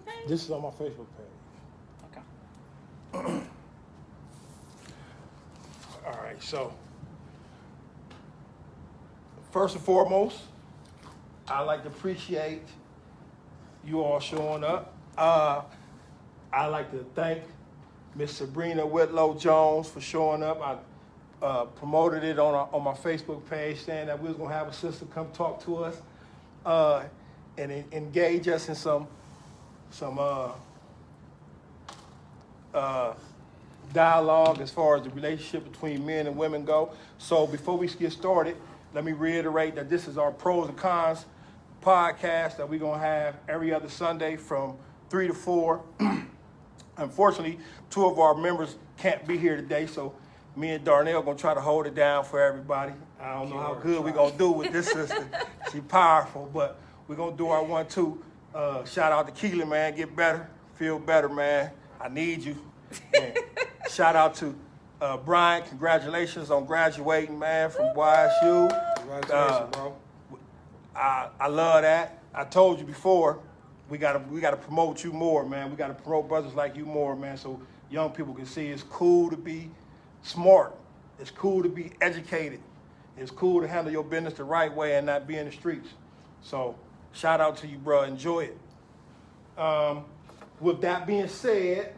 page? This is on my Facebook page. Okay. All right, so first and foremost, I'd like to appreciate you all showing up. I'd like to thank Miss Sabrina Whitlow Jones for showing up. I promoted it on my Facebook page saying that we was gonna have a sister come talk to us and engage us in some dialogue as far as the relationship between men and women go. So before we get started, let me reiterate that this is our Pros and Cons podcast that we're gonna have every other Sunday from 3 to 4. Unfortunately, 2 of our members can't be here today, so me and Darnell gonna try to hold it down for everybody. I don't know how good we're gonna do with this sister. She's powerful, but we're gonna do our 1-2. Shout out to Keelan, man. Get better, feel better, man. I need you. And shout out to Brian. Congratulations on graduating, man, from YSU. Congratulations, bro. I love that. I told you before, we gotta promote you more, man. We gotta promote brothers like you more, man, so young people can see it's cool to be smart. It's cool to be educated. It's cool to handle your business the right way and not be in the streets. So shout out to you, bro. Enjoy it. With that being said,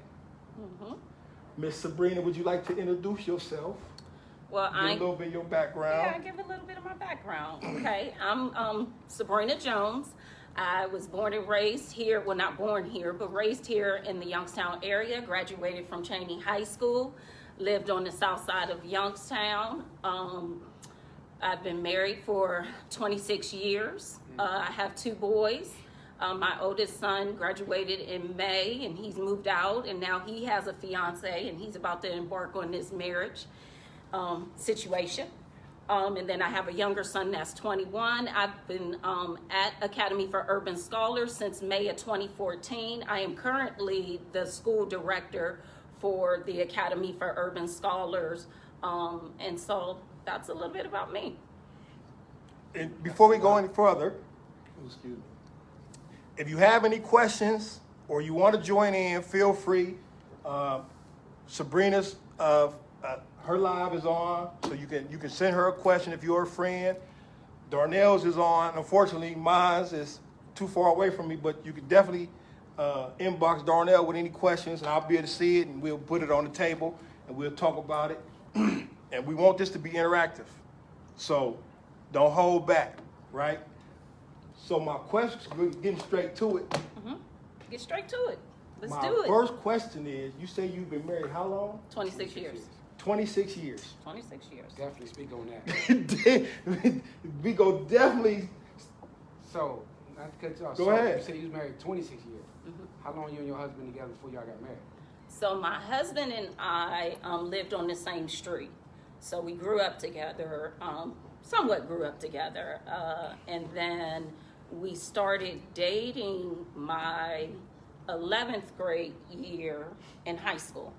Miss Sabrina, would you like to introduce yourself? Well, Give a little bit of your background. Yeah, I give a little bit of my background. Okay, I'm Sabrina Jones. I was born and raised here, well, not born here, but raised here in the Youngstown area, graduated from Cheney High School, lived on the south side of Youngstown. I've been married for 26 years. I have 2 boys. My oldest son graduated in May and he's moved out, and now he has a fiance and he's about to embark on this marriage situation. And then I have a younger son that's 21. I've been at Academy for Urban Scholars since May of 2014. I am currently the school director for the Academy for Urban Scholars. And so that's a little bit about me. And before we go any further, excuse me, if you have any questions or you want to join in, feel free. Sabrina's her live is on, so you can send her a question if you're a friend. Darnell's is on. Unfortunately, mine's is too far away from me, but you can definitely inbox Darnell with any questions, and I'll be able to see it, and we'll put it on the table, and we'll talk about it. And we want this to be interactive, so don't hold back, right? So my question, we're getting straight to it. Get straight to it. Let's My do it. first question is, you say you've been married how long? 26 years. 26 years. 26 years. Definitely speak on that. We go definitely. So, not to cut you off. Go ahead. You said you was married 26 years. How long you and your husband together before y'all got married? So my husband and I lived on the same street. So we grew up together, somewhat grew up together. And then we started dating my 11th grade year in high school.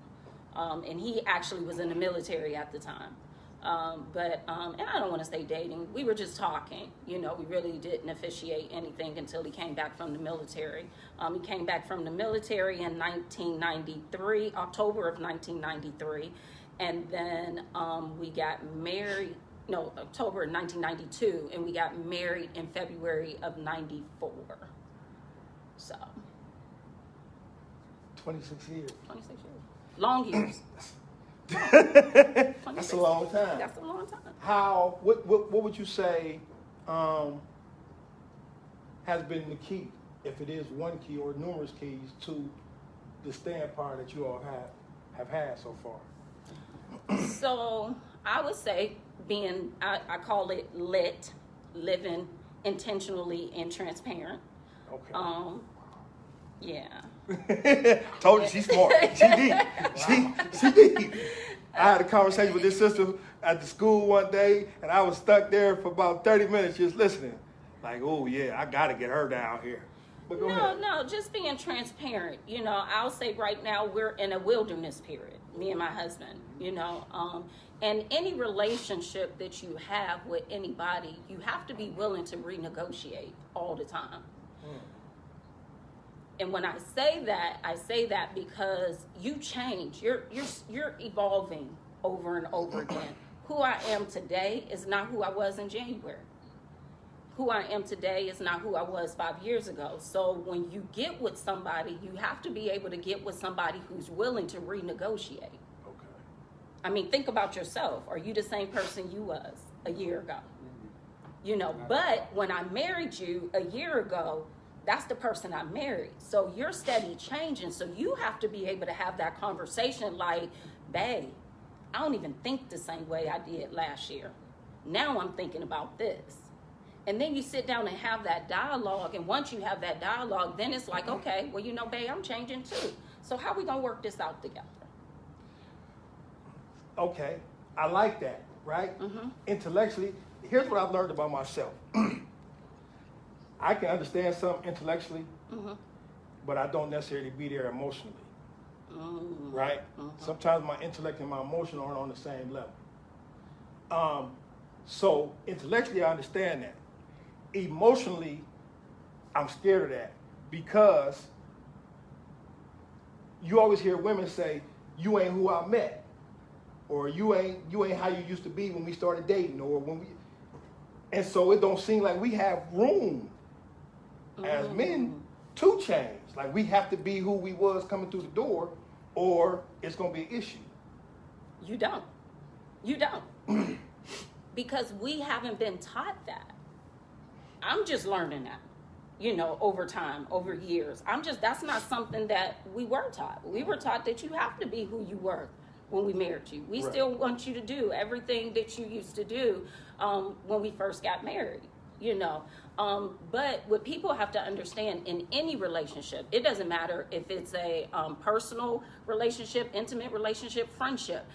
And he actually was in the military at the time. And I don't want to say dating. We were just talking. You know, we really didn't officiate anything until he came back from the military. He came back from the military in 1993, October of 1993. And then we got married, no, October of 1992. And we got married in February of 94. So. 26 years. 26 years. Long years. That's a long time. That's a long time. What would you say has been the key, if it is one key or numerous keys, to the staying power that you all have had so far? So I would say I call it lit, living intentionally and transparent. Okay. Yeah. Told you she's smart. She did. She did. I had a conversation with this sister at the school one day, and I was stuck there for about 30 minutes just listening. Like, oh yeah, I got to get her down here. But go ahead. No, just being transparent. You know, I'll say right now we're in a wilderness period, me and my husband, you know. And any relationship that you have with anybody, you have to be willing to renegotiate all the time. And when I say that because you change. You're evolving over and over again. Who I am today is not who I was in January. Who I am today is not who I was 5 years ago. So when you get with somebody, you have to be able to get with somebody who's willing to renegotiate. Okay. I mean, think about yourself. Are you the same person you was a year ago? You know, but when I married you a year ago, that's the person I married. So you're steady changing. So you have to be able to have that conversation like, babe, I don't even think the same way I did last year. Now I'm thinking about this. And then you sit down and have that dialogue. And once you have that dialogue, then it's like, okay, well, you know, babe, I'm changing too. So how we gonna work this out together? Okay, I like that, right? Intellectually, here's what I've learned about myself. I can understand something intellectually, but I don't necessarily be there emotionally, right? Sometimes my intellect and my emotion aren't on the same level. So intellectually, I understand that. Emotionally, I'm scared of that because you always hear women say, "You ain't who I met," or "You ain't how you used to be when we started dating," or when we. And so it don't seem like we have room as men to change. Like we have to be who we was coming through the door, or it's gonna be an issue. You don't. Because we haven't been taught that. I'm just learning that, you know, over time, over years. That's not something that we were taught. We were taught that you have to be who you were when we married you. We still want you to do everything that you used to do when we first got married, you know. But what people have to understand in any relationship, it doesn't matter if it's a personal relationship, intimate relationship, friendship,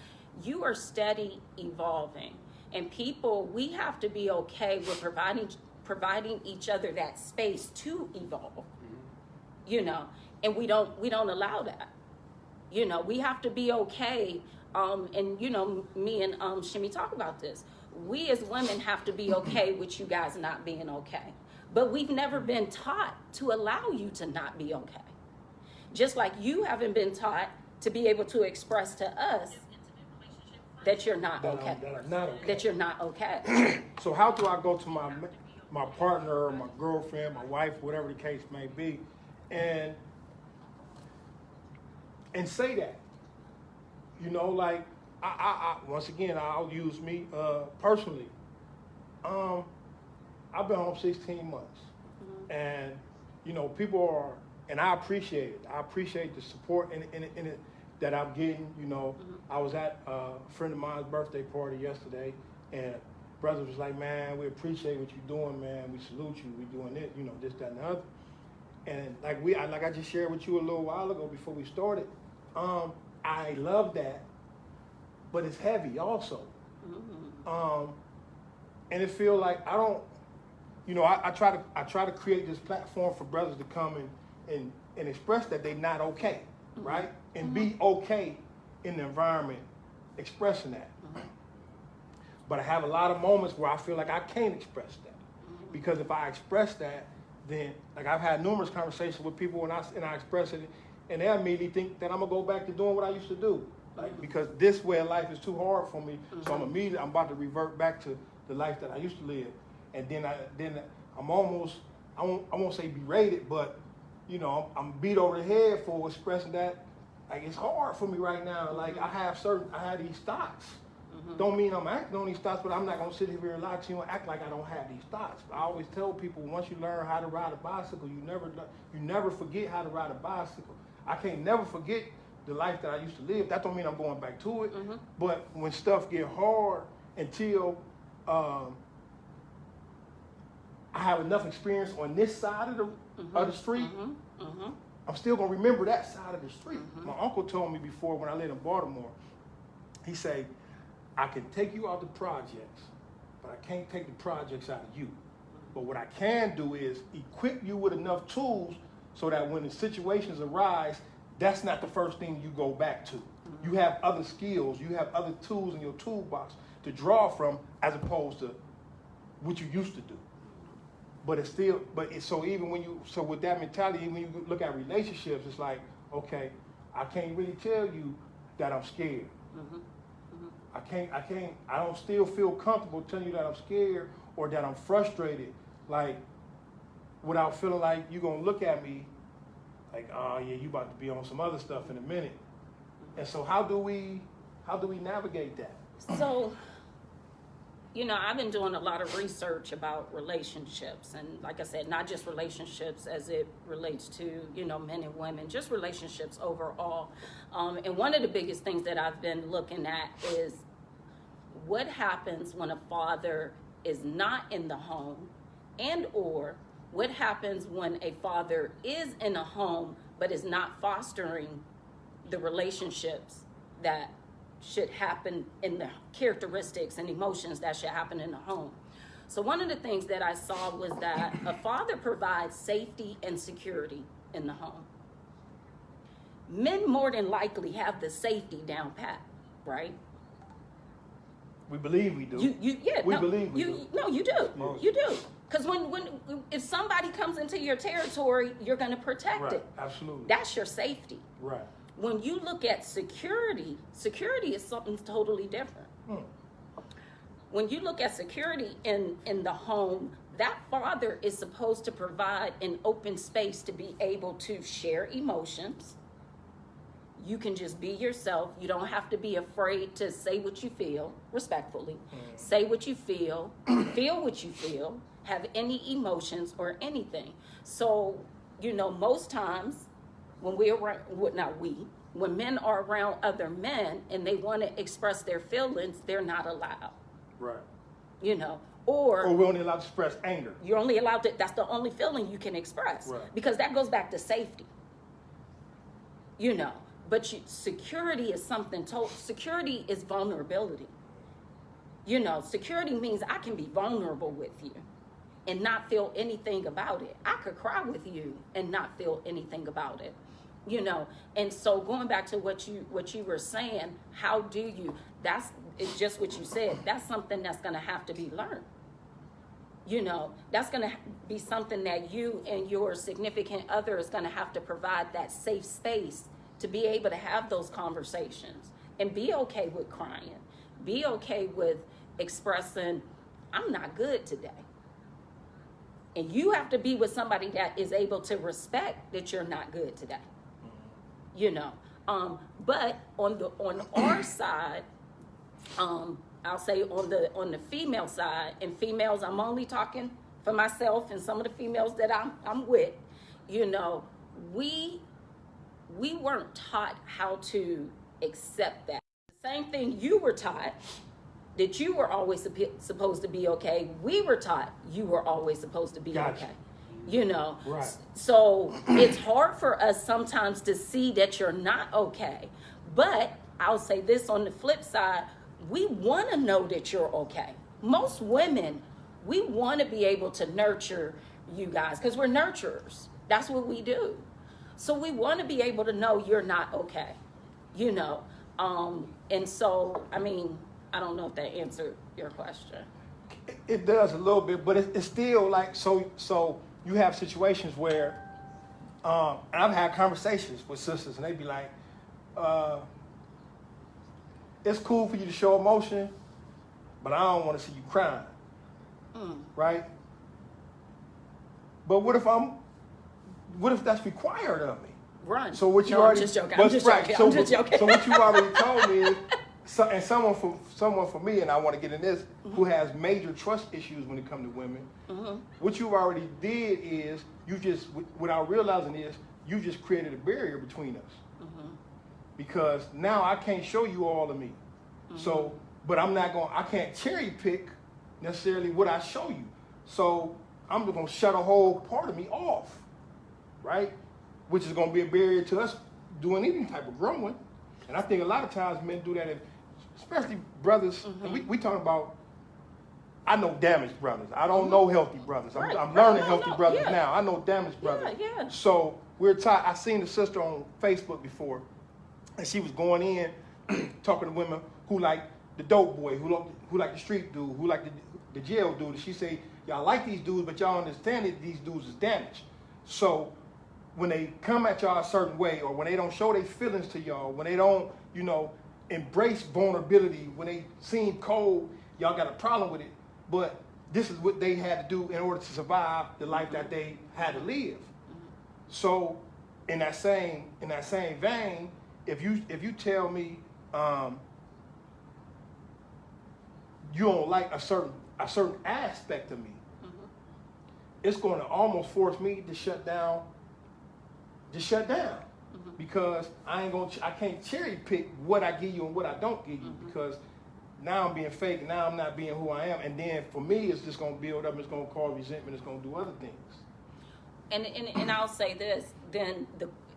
you are steady evolving. And people, we have to be okay with providing each other that space to evolve, you know, and we don't allow that. You know, we have to be okay. And, you know, me and Shimmy talk about this. We as women have to be okay with you guys not being okay. But we've never been taught to allow you to not be okay. Just like you haven't been taught to be able to express to us that you're not okay. That I'm not okay. That you're not okay. So how do I go to my partner, or my girlfriend, my wife, whatever the case may be, and say that? You know, like I once again, I'll use me personally. I've been home 16 months, and you know, people are, and I appreciate it. I appreciate the support in it that I'm getting. You know, I was at a friend of mine's birthday party yesterday, and brother was like, "Man, we appreciate what you're doing, man. We salute you. We doing it, you know, this, that, and the other." And like I just shared with you a little while ago before we started. I love that, but it's heavy also. And it feel like I don't, you know, I try to create this platform for brothers to come and express that they're not okay, right? And be okay in the environment expressing that. But I have a lot of moments where I feel like I can't express that. Because if I express that, then, like I've had numerous conversations with people and I express it, and they immediately think that I'm gonna go back to doing what I used to do. Like, because this way of life is too hard for me, so I'm about to revert back to the life that I used to live. And then I'm almost, I won't say berated, but you know, I'm beat over the head for expressing that. Like, it's hard for me right now. Like, I have these thoughts. Don't mean I'm acting on these thoughts, but I'm not gonna sit here and lie to you and act like I don't have these thoughts. I always tell people, once you learn how to ride a bicycle, you never forget how to ride a bicycle. I can't never forget the life that I used to live. That don't mean I'm going back to it. But when stuff get hard, until I have enough experience on this side of the street, I'm still gonna remember that side of the street. My uncle told me before, when I lived in Baltimore, he said, "I can take you out the projects, but I can't take the projects out of you. But what I can do is equip you with enough tools so that when the situations arise, that's not the first thing you go back to. You have other skills, you have other tools in your toolbox to draw from, as opposed to what you used to do." But it's still, so even when so with that mentality, when you look at relationships, it's like, okay, I can't really tell you that I'm scared. I don't still feel comfortable telling you that I'm scared or that I'm frustrated, like, without feeling like you're gonna look at me like, oh yeah, you about to be on some other stuff in a minute. And so how do we navigate that? So, I've been doing a lot of research about relationships, and like I said, not just relationships as it relates to, men and women, just relationships overall. And one of the biggest things that I've been looking at is what happens when a father is not in the home, and or what happens when a father is in a home but is not fostering the relationships that should happen in the characteristics and emotions that should happen in the home. So one of the things that I saw was that a father provides safety and security in the home. Men more than likely have the safety down pat, right? We believe we do. Believe we do. No, you do. Most. You do. Because if somebody comes into your territory, you're going to protect it. Absolutely. That's your safety. Right. When you look at security is something totally different. When you look at security in the home, that father is supposed to provide an open space to be able to share emotions. You can just be yourself. You don't have to be afraid to say what you feel, respectfully. Say what you feel what you feel, have any emotions or anything. So, most times when when men are around other men and they want to express their feelings, they're not allowed. Right. Or we're only allowed to express anger. You're only allowed to, that's the only feeling you can express. Right. Because that goes back to safety. But security is something security is vulnerability. Security means I can be vulnerable with you and not feel anything about it. I could cry with you and not feel anything about it. And so going back to what you were saying, how do you, it's just what you said, that's something that's going to have to be learned. That's going to be something that you and your significant other is going to have to provide that safe space to be able to have those conversations and be okay with crying, be okay with expressing, I'm not good today. And you have to be with somebody that is able to respect that you're not good today. But on our side, I'll say on the female side, and females, I'm only talking for myself and some of the females that I'm with, we weren't taught how to accept that. The same thing you were taught, that you were always supposed to be okay. We were taught you were always supposed to be okay. Right. So it's hard for us sometimes to see that you're not okay. But I'll say this on the flip side, we want to know that you're okay. Most women, we want to be able to nurture you guys because we're nurturers. That's what we do. So we want to be able to know you're not okay, and so, I don't know if that answered your question. It does a little bit, but it's still like, so you have situations where, and I've had conversations with sisters and they be like, it's cool for you to show emotion, but I don't want to see you crying, right? But what if that's required of me? Run. So what you I'm just joking. I'm just joking. So what you already told me is, and someone for me, and I want to get in this, who has major trust issues when it comes to women. What you already did is you just, without realizing this, you just created a barrier between us. Because now I can't show you all of me. So, but I can't cherry pick necessarily what I show you. So I'm just gonna shut a whole part of me off, right? Which is gonna be a barrier to us doing any type of growing. And I think a lot of times men do that, especially brothers. And we talk about, I know damaged brothers. I don't know healthy brothers. I'm learning healthy brothers now. I know damaged brothers. Yeah. So we're taught. I seen the sister on Facebook before, and she was going in talking to women who like the dope boy, who like the street dude, who like the jail dude. And she say y'all like these dudes, but y'all understand that these dudes is damaged. So when they come at y'all a certain way, or when they don't show their feelings to y'all, when they don't, embrace vulnerability, when they seem cold, y'all got a problem with it. But this is what they had to do in order to survive the life that they had to live. So in that same vein, if you tell me you don't like a certain aspect of me, it's going to almost force me to shut down. Because I can't cherry pick what I give you and what I don't give you, because now I'm being fake, and now I'm not being who I am, and then for me it's just going to build up, it's going to cause resentment, it's going to do other things. And I'll say this, then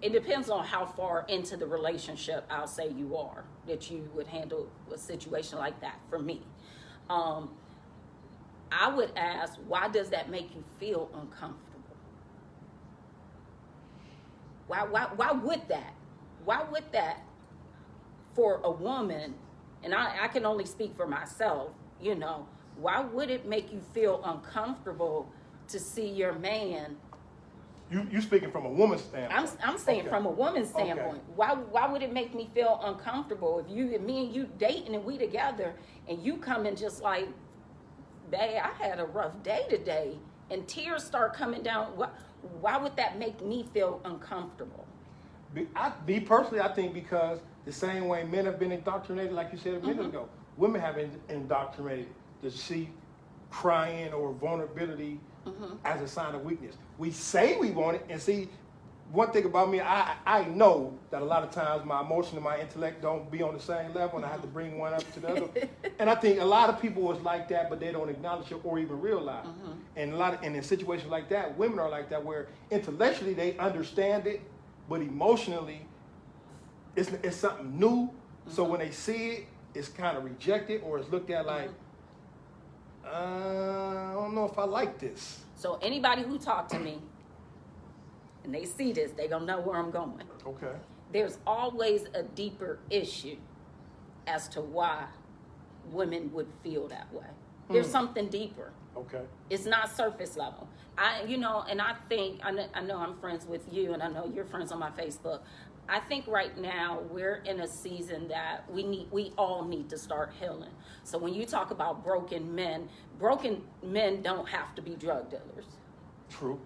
it depends on how far into the relationship I'll say you are, that you would handle a situation like that for me. I would ask, why does that make you feel uncomfortable? Why would that? Why would that for a woman, and I can only speak for myself, why would it make you feel uncomfortable to see your man? You speaking from a woman's standpoint. I'm saying from a woman's standpoint. Okay. Why would it make me feel uncomfortable if me and you dating and we together, and you come in just like, babe, I had a rough day today, and tears start coming down? Why would that make me feel uncomfortable? Me personally, I think because the same way men have been indoctrinated, like you said a minute ago, women have been indoctrinated to see crying or vulnerability as a sign of weakness. We say we want it, and see, one thing about me, I know that a lot of times my emotion and my intellect don't be on the same level, and I have to bring one up to the other. And I think a lot of people is like that, but they don't acknowledge it or even realize it. And in situations like that, women are like that, where intellectually they understand it, but emotionally it's something new. So when they see it, it's kind of rejected, or it's looked at like, I don't know if I like this. So anybody who talk to me and they see this, they gonna know where I'm going. Okay. There's always a deeper issue as to why women would feel that way. There's something deeper. Okay. It's not surface level. And I think, I know I'm friends with you, and I know you're friends on my Facebook. I think right now we're in a season that we all need to start healing. So when you talk about broken men don't have to be drug dealers. True.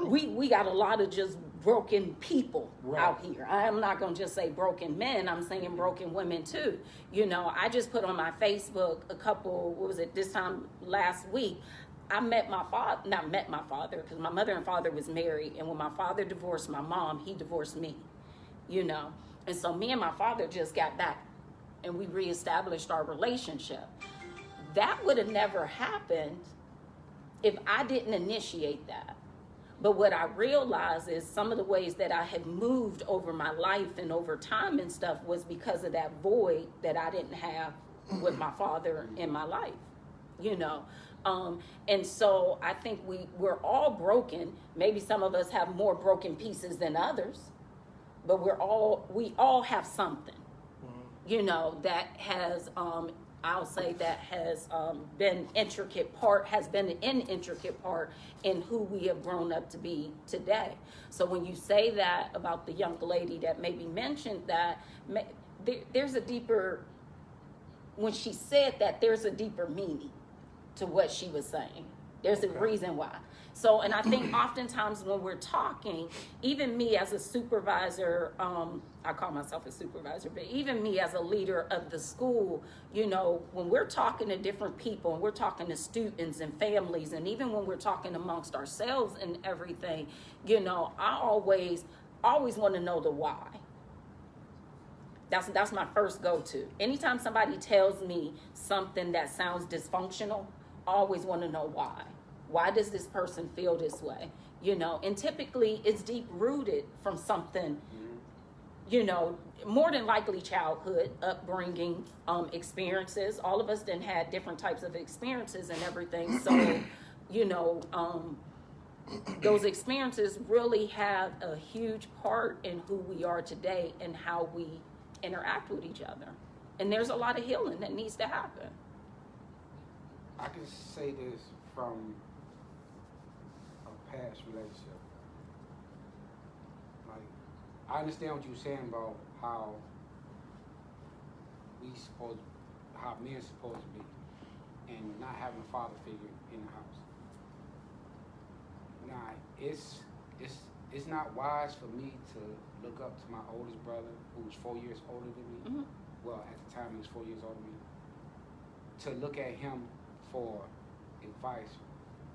We got a lot of just broken people Right. out here. I am not going to just say broken men. I'm saying broken women too. I just put on my Facebook this time last week, I met my father, not met my father, because my mother and father was married. And when my father divorced my mom, he divorced me, And so me and my father just got back, and we reestablished our relationship. That would have never happened if I didn't initiate that. But what I realized is some of the ways that I have moved over my life and over time and stuff was because of that void that I didn't have with my father in my life, And so I think we're all broken. Maybe some of us have more broken pieces than others, but we all have something, that has, I'll say that has been an intricate part in who we have grown up to be today. So when you say that about the young lady that maybe mentioned that, there's a deeper, when she said that, there's a deeper meaning to what she was saying. There's a reason why. So, and I think oftentimes when we're talking, even me as a supervisor, I call myself a supervisor, but even me as a leader of the school, when we're talking to different people and we're talking to students and families, and even when we're talking amongst ourselves and everything, I always want to know the why. That's my first go-to. Anytime somebody tells me something that sounds dysfunctional, I always want to know why. Why does this person feel this way? And typically it's deep-rooted from something, more than likely childhood, upbringing, experiences. All of us then had different types of experiences and everything. So, those experiences really have a huge part in who we are today and how we interact with each other. And there's a lot of healing that needs to happen. I can say this from a past relationship. Like, I understand what you're saying about how men supposed to be, and not having a father figure in the house. Nah, it's not wise for me to look up to my oldest brother, who's 4 years older than me. Mm-hmm. Well, at the time he was 4 years older than me. To look at him for advice,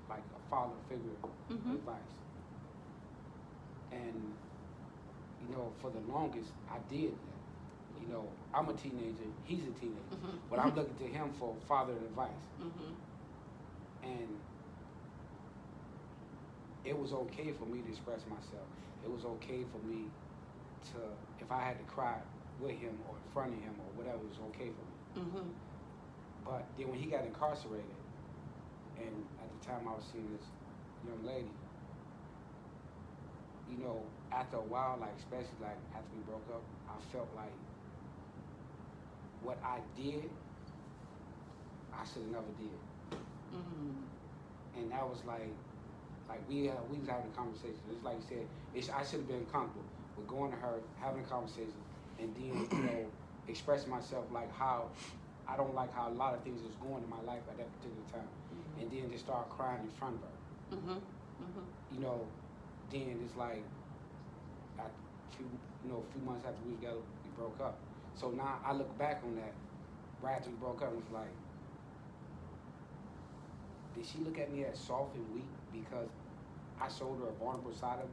like a father figure advice. And, you know, for the longest, I did that. You know, I'm a teenager, he's a teenager, but I'm looking to him for father advice. And it was okay for me to express myself. It was okay for me to, if I had to cry with him or in front of him or whatever, it was okay for me. But then when he got incarcerated, and at the time I was seeing this young lady, you know, after a while, like especially like after we broke up, I felt like what I did, I should have never did. And that was like we was having a conversation. It's like you said, I should have been comfortable with going to her, having a conversation, and then, you know, expressing myself like how I don't like how a lot of things was going in my life at that particular time. And then just start crying in front of her. You know, then it's like a few months after we were together, we broke up. So now I look back on that right after we broke up and it's like, did she look at me as soft and weak because I showed her a vulnerable side of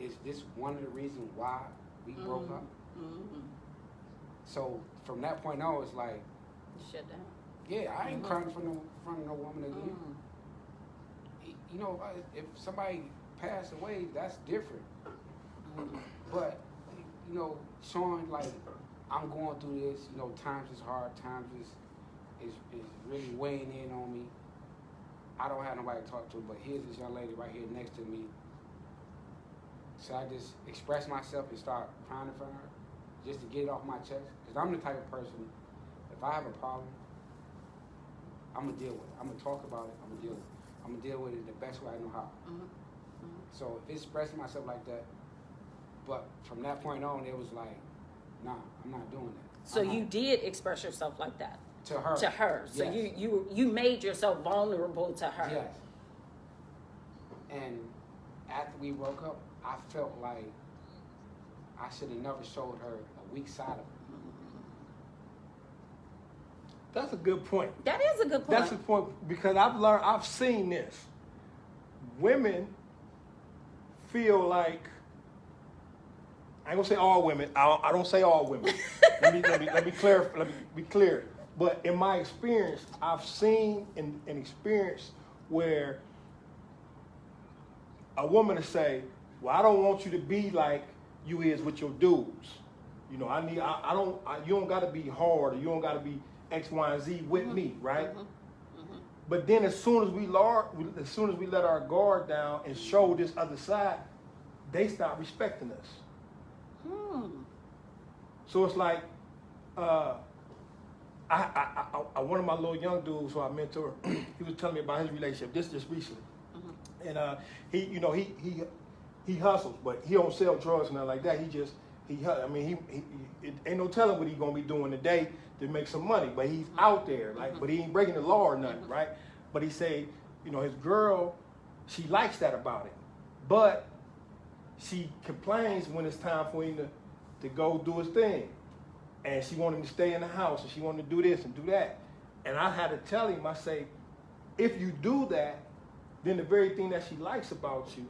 me? Is this one of the reasons why we broke up? So from that point on, it's like, shut down. Yeah, I ain't crying in front of no woman again. You know, if somebody passed away, that's different. But, you know, showing like I'm going through this, you know, times is hard, times is really weighing in on me. I don't have nobody to talk to, but here's this young lady right here next to me. So I just express myself and start crying in front of her just to get it off my chest. Because I'm the type of person, if I have a problem, I'm going to deal with it. I'm going to talk about it. I'm going to deal with it. I'm going to deal with it the best way I know how. So if it's expressing myself like that, but from that point on, it was like, nah, I'm not doing that. So you did express yourself like that? To her. To her. So yes. you made yourself vulnerable to her. Yes. And after we broke up, I felt like I should have never showed her a weak side of her. That's a good point. That is a good point. That's a point because I've seen this. Women feel like, I ain't gonna say all women. I don't say all women. let me clarify. Let me be clear. But in my experience, I've seen an experience where a woman will say, "Well, I don't want you to be like you is with your dudes. You know, you don't got to be hard, or you don't got to be X, Y, and Z with me, right?" But then as soon as we let our guard down and show this other side, they stop respecting us. So it's like, one of my little young dudes who I mentor, he was telling me about his relationship just recently, and he hustles, but he don't sell drugs and nothing like that. He ain't no telling what he gonna be doing today to make some money, but he's out there, like, but he ain't breaking the law or nothing, right? But he say, his girl, she likes that about it, but she complains when it's time for him to go do his thing, and she wanted him to stay in the house, and she wanted to do this and do that, and I had to tell him, I say, if you do that, then the very thing that she likes about you,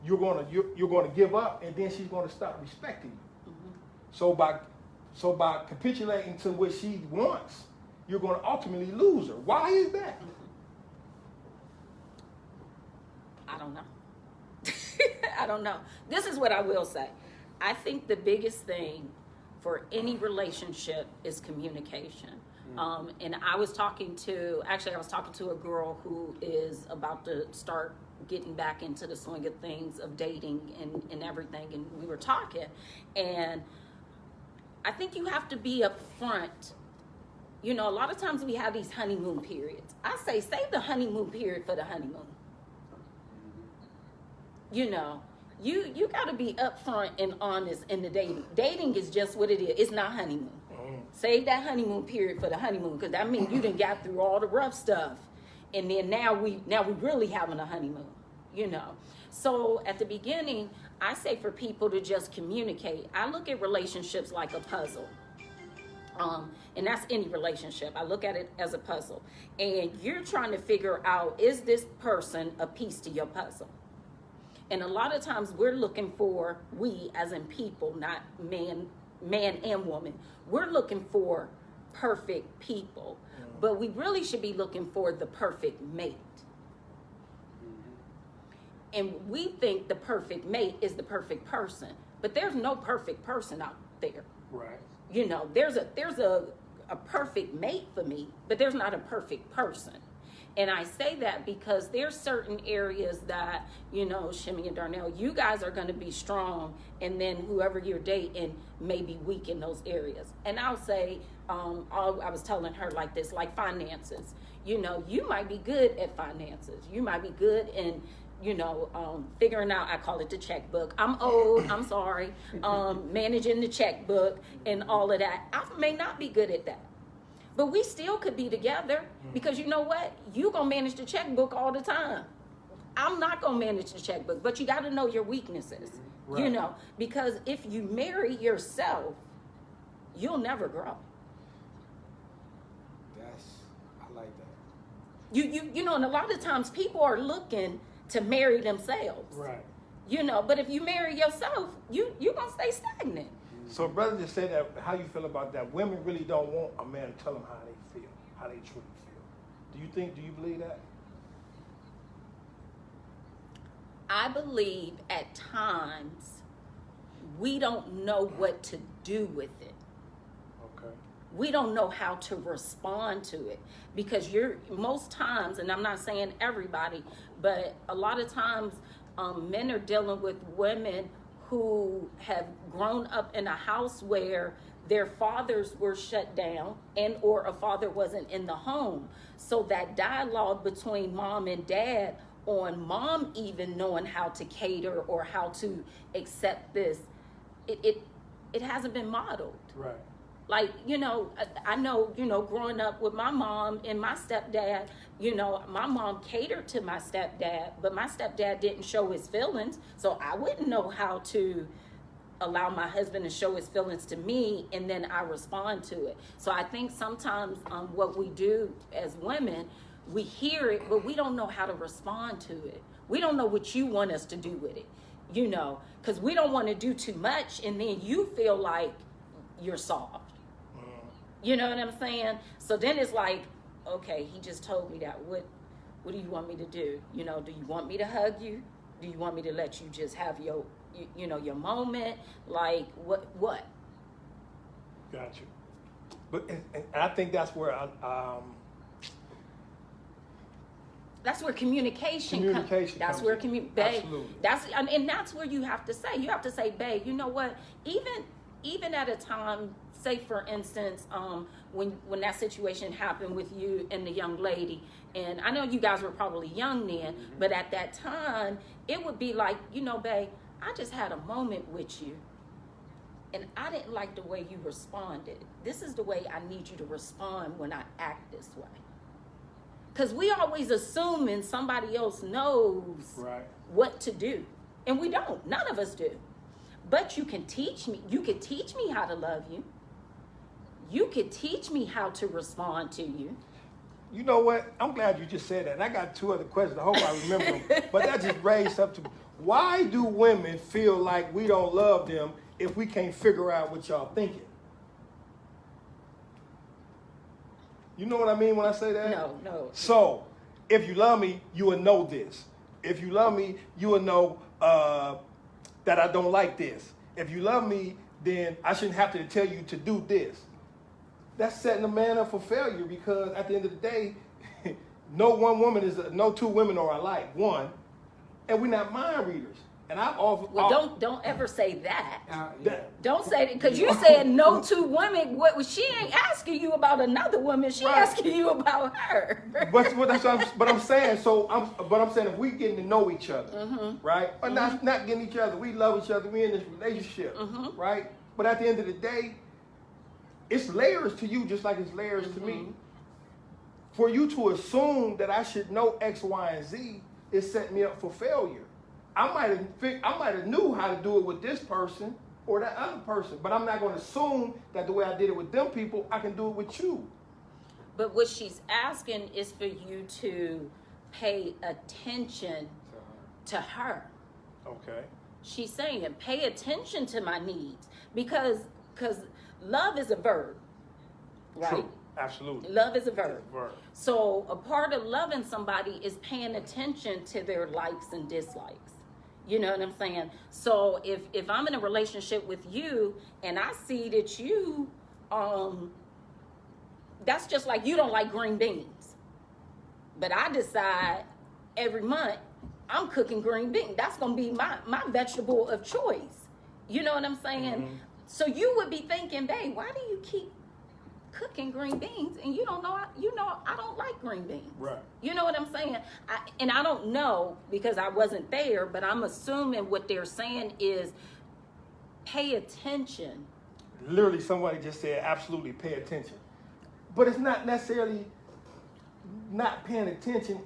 you're gonna give up, and then she's gonna stop respecting you. So by capitulating to what she wants, you're gonna ultimately lose her. Why is that? I don't know. I don't know. This is what I will say. I think the biggest thing for any relationship is communication. And I was talking to a girl who is about to start getting back into the swing of things of dating and everything, and we were talking, and I think you have to be upfront You know, a lot of times we have these honeymoon periods. I say save the honeymoon period for the honeymoon. You know, you got to be upfront and honest in the dating. Dating is just what it is. It's not honeymoon. Save that honeymoon period for the honeymoon, because that means you done got through all the rough stuff, and then now we really having a honeymoon. You know, so at the beginning, I say for people to just communicate. I look at relationships like a puzzle. And that's any relationship. I look at it as a puzzle. And you're trying to figure out, is this person a piece to your puzzle? And a lot of times we're looking for, we as in people, not man and woman, we're looking for perfect people. But we really should be looking for the perfect mate. And we think the perfect mate is the perfect person. But there's no perfect person out there. Right. You know, there's a perfect mate for me, but there's not a perfect person. And I say that because there's certain areas that, you know, Shimmy and Darnell, you guys are going to be strong, and then whoever you're dating may be weak in those areas. And I'll say, I was telling her like this, like finances. You know, you might be good at finances. You might be good in, you know, figuring out, I call it the checkbook. I'm old, I'm sorry. Managing the checkbook and all of that. I may not be good at that. But we still could be together, because you know what? You gonna manage the checkbook all the time. I'm not gonna manage the checkbook, but you gotta know your weaknesses, you know, because if you marry yourself, you'll never grow. I like that. You know, and a lot of times people are looking to marry themselves. Right. You know, but if you marry yourself, you gonna stay stagnant. So brother just said that, how you feel about that? Women really don't want a man to tell them how they feel, how they truly feel. Do you believe that? I believe at times we don't know what to do with it. Okay. We don't know how to respond to it, because most times, and I'm not saying everybody, but a lot of times men are dealing with women who have grown up in a house where their fathers were shut down and or a father wasn't in the home. So that dialogue between mom and dad on mom even knowing how to cater or how to accept this, it hasn't been modeled. Right. Like, you know, I know, you know, growing up with my mom and my stepdad, you know, my mom catered to my stepdad, but my stepdad didn't show his feelings. So I wouldn't know how to allow my husband to show his feelings to me, and then I respond to it. So I think sometimes what we do as women, we hear it, but we don't know how to respond to it. We don't know what you want us to do with it, you know, because we don't want to do too much, and then you feel like you're soft. You know what I'm saying? So then it's like, okay, he just told me that. What do you want me to do? You know, do you want me to hug you? Do you want me to let you just have your, you know, your moment? Like, what? Got you. But and I think that's where that's where communication comes. That's where babe. Absolutely. That's where you have to say, babe, you know what? Even at a time, say for instance, when that situation happened with you and the young lady, and I know you guys were probably young then, but at that time, it would be like, you know, babe, I just had a moment with you, and I didn't like the way you responded. This is the way I need you to respond when I act this way. Because we always assuming somebody else knows what to do, and we don't. None of us do. But you can teach me. You could teach me how to love you. You could teach me how to respond to you. You know what? I'm glad you just said that. And I got two other questions. I hope I remember them. But that just raised up to me. Why do women feel like we don't love them if we can't figure out what y'all thinking? You know what I mean when I say that? No. So, if you love me, you will know this. If you love me, you will know that I don't like this. If you love me, then I shouldn't have to tell you to do this. That's setting a man up for failure, because at the end of the day, no two women are alike. One, and we're not mind readers. And I offer. Well, don't ever say that. Yeah. Don't say that, because you said no to women. What she ain't asking you about another woman. She Right. asking you about her. But I'm saying. So I'm saying if we getting to know each other, right? Or not getting each other. We love each other. We in this relationship, right? But at the end of the day, it's layers to you, just like it's layers to me. For you to assume that I should know X, Y, and Z, it set me up for failure. I might have knew how to do it with this person or that other person, but I'm not going to assume that the way I did it with them people, I can do it with you. But what she's asking is for you to pay attention to her. Okay. She's saying, pay attention to my needs, because love is a verb, right? True. Absolutely. Love is a verb. It's a verb. So a part of loving somebody is paying attention to their likes and dislikes. You know what I'm saying? So if I'm in a relationship with you and I see that you, that's just like you don't like green beans. But I decide every month I'm cooking green beans. That's going to be my vegetable of choice. You know what I'm saying? So you would be thinking, babe, why do you keep cooking green beans and you don't know, I don't like green beans. Right. You know what I'm saying? I don't know because I wasn't there, but I'm assuming what they're saying is pay attention. Literally, somebody just said, absolutely pay attention. But it's not necessarily not paying attention.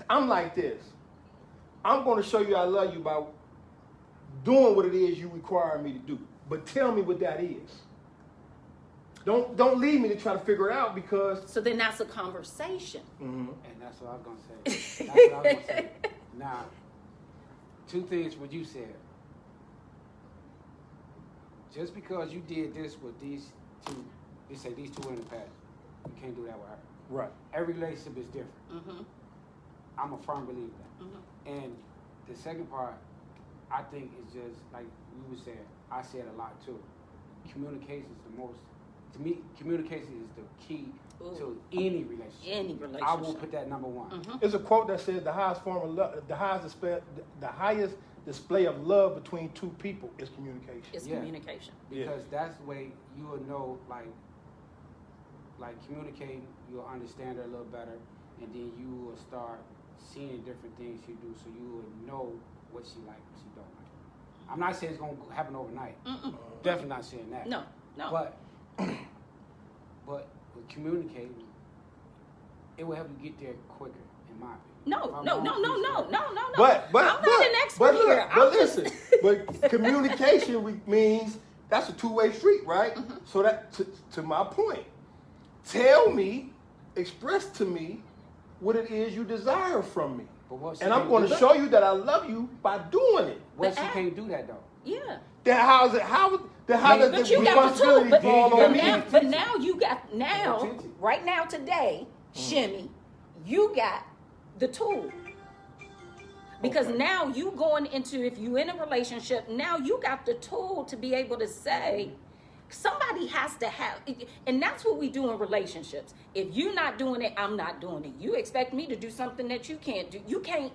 I'm like this. I'm going to show you I love you by doing what it is you require me to do. But tell me what that is. Don't leave me to try to figure it out, because. So then that's a conversation. And that's what I was going to say. That's what I was going to say. Now, two things what you said. Just because you did this with these two, these two in the past, you can't do that with her. Right. Every relationship is different. I'm a firm believer in that. And the second part, I think is just like you were saying, I said a lot too. Communication is the most, to me, communication is the key to any relationship. Any relationship. I will put that number one. There's a quote that says the highest form of love, the highest display of love between two people is communication. It's communication. Because that's the way you will know, like communicating, you'll understand her a little better, and then you will start seeing different things she do, so you will know what she like, what she don't like. I'm not saying it's gonna happen overnight. Definitely not saying that. No. But with communicating, it will help you get there quicker, in my opinion. No. But I'm but not an expert here. But listen, but communication means that's a two-way street, right? So that to my point, tell me, express to me what it is you desire from me, and I'm going to show you that I love you by doing it. Well, she can't do that though. Yeah. Then how does the responsibility fall on me? But now you got right now today, Shimmy, you got the tool. Because now you going into, if you in a relationship, now you got the tool to be able to say, somebody has to have, and that's what we do in relationships. If you're not doing it, I'm not doing it. You expect me to do something that you can't do. You can't,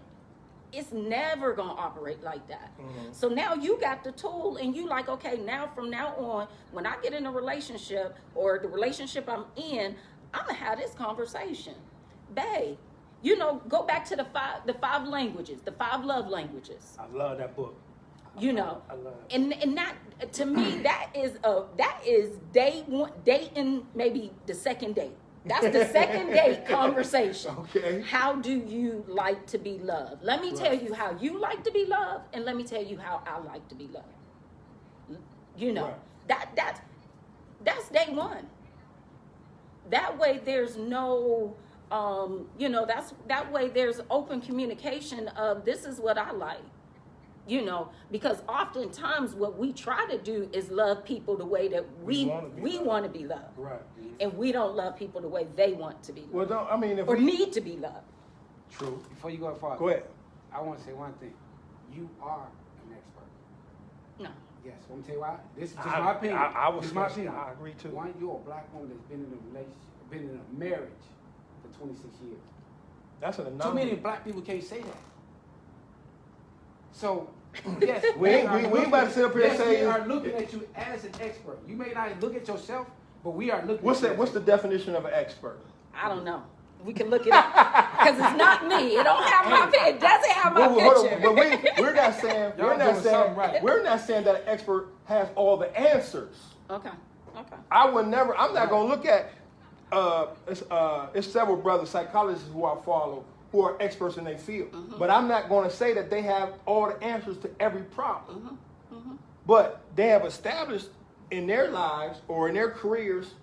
it's never gonna operate like that. So now you got the tool and you like, okay, now from now on, when I get in a relationship or the relationship I'm in, I'm gonna have this conversation. Babe, you know, go back to the five languages, the 5 love languages. I love that book. You know, I love it. and that, to me, that is day one, dating, maybe the second date. That's the second date conversation. Okay. How do you like to be loved? Let me tell you how you like to be loved, and let me tell you how I like to be loved. You know, that's day one. That way there's no, you know, that way there's open communication of this is what I like. You know, because oftentimes what we try to do is love people the way that we want to be loved. Right. And we don't love people the way they want to be loved. Well, don't, I mean, if or we need to be loved. True. Before you go far, Go ahead. I want to say one thing. You are an expert. No. Yes. Let me tell you why. This is just my opinion. This is my opinion. I agree too. One, you're a black woman that's been in a relationship, been in a marriage for 26 years. That's an Too anomaly. many black people can't say that. So, yes, We ain't about to sit up here and say. we are looking at you as an expert. You may not look at yourself, but we are looking What's at that? What's the definition of an expert? I don't know. We can look it up because it's not me. It don't have my picture. It doesn't have my picture. But we're not saying right. we're not saying that an expert has all the answers. Okay. I would never. I'm not gonna look at. It's several brothers, psychologists who I follow, who are experts in their field. Mm-hmm. But I'm not going to say that they have all the answers to every problem. Mm-hmm. But they have established in their lives or in their careers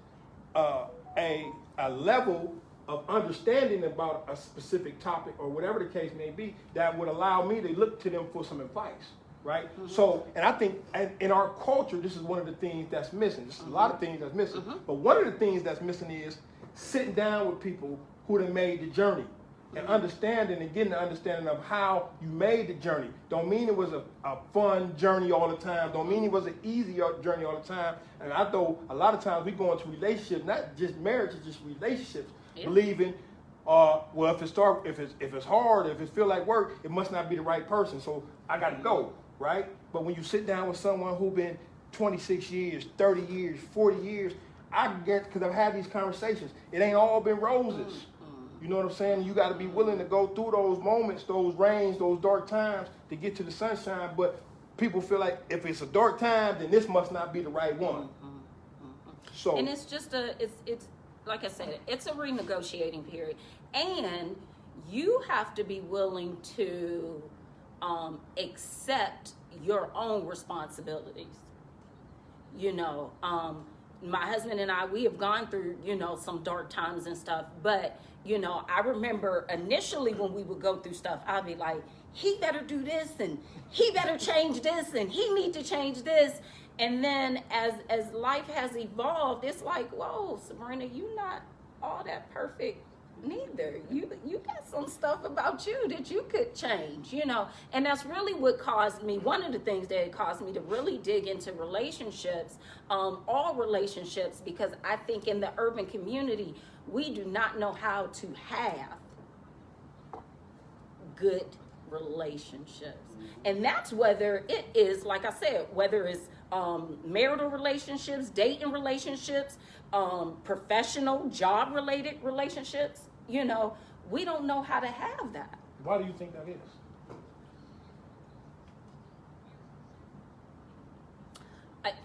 a level of understanding about a specific topic or whatever the case may be that would allow me to look to them for some advice. Right? Mm-hmm. So, and I think in our culture, this is one of the things that's missing. There's a lot of things that's missing. But one of the things that's missing is sitting down with people who have made the journey and understanding and getting the understanding of how you made the journey. Don't mean it was a fun journey all the time. Don't mean it was an easy journey all the time. And I know a lot of times we go into relationships, not just marriage, it's just relationships, believing, well, if it's hard, if it feel like work, it must not be the right person. So I got to go. Right? But when you sit down with someone who's been 26 years, 30 years, 40 years, I get, because I've had these conversations, it ain't all been roses. You know what I'm saying? You got to be willing to go through those moments, those rains, those dark times to get to the sunshine. But people feel like if it's a dark time, then this must not be the right one. So, and it's just it's like I said, it's a renegotiating period. And you have to be willing to accept your own responsibilities. You know, my husband and I, we have gone through, you know, some dark times and stuff, but, you know, I remember initially when we would go through stuff, I'd be like, he better do this and he better change this and he need to change this. And then as life has evolved, it's like, whoa, Sabrina, you not all that perfect neither. You got some stuff about you that you could change, you know. And that's really what caused me, one of the things that caused me to really dig into relationships, all relationships, because I think in the urban community, we do not know how to have good relationships. And that's whether it is, like I said, whether it's marital relationships, dating relationships, professional, job-related relationships. You know, we don't know how to have that. why do you think that is?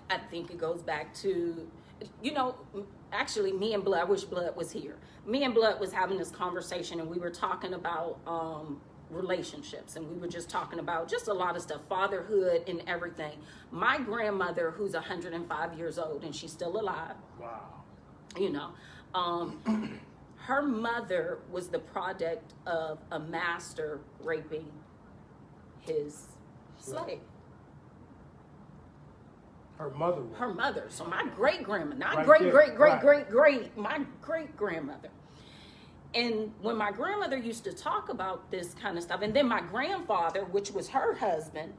I think it goes back to, you know, actually me and Blood, I wish Blood was here. Me and Blood was having this conversation and we were talking about relationships, and we were just talking about just a lot of stuff, fatherhood and everything. My grandmother, who's 105 years old and she's still alive. Wow. You know, her mother was the product of a master raping his slave. Her mother was. Her mother. So my great grandma, not Right great, there, great, great, right. great, great, my great grandmother. And when my grandmother used to talk about this kind of stuff, and then my grandfather, which was her husband,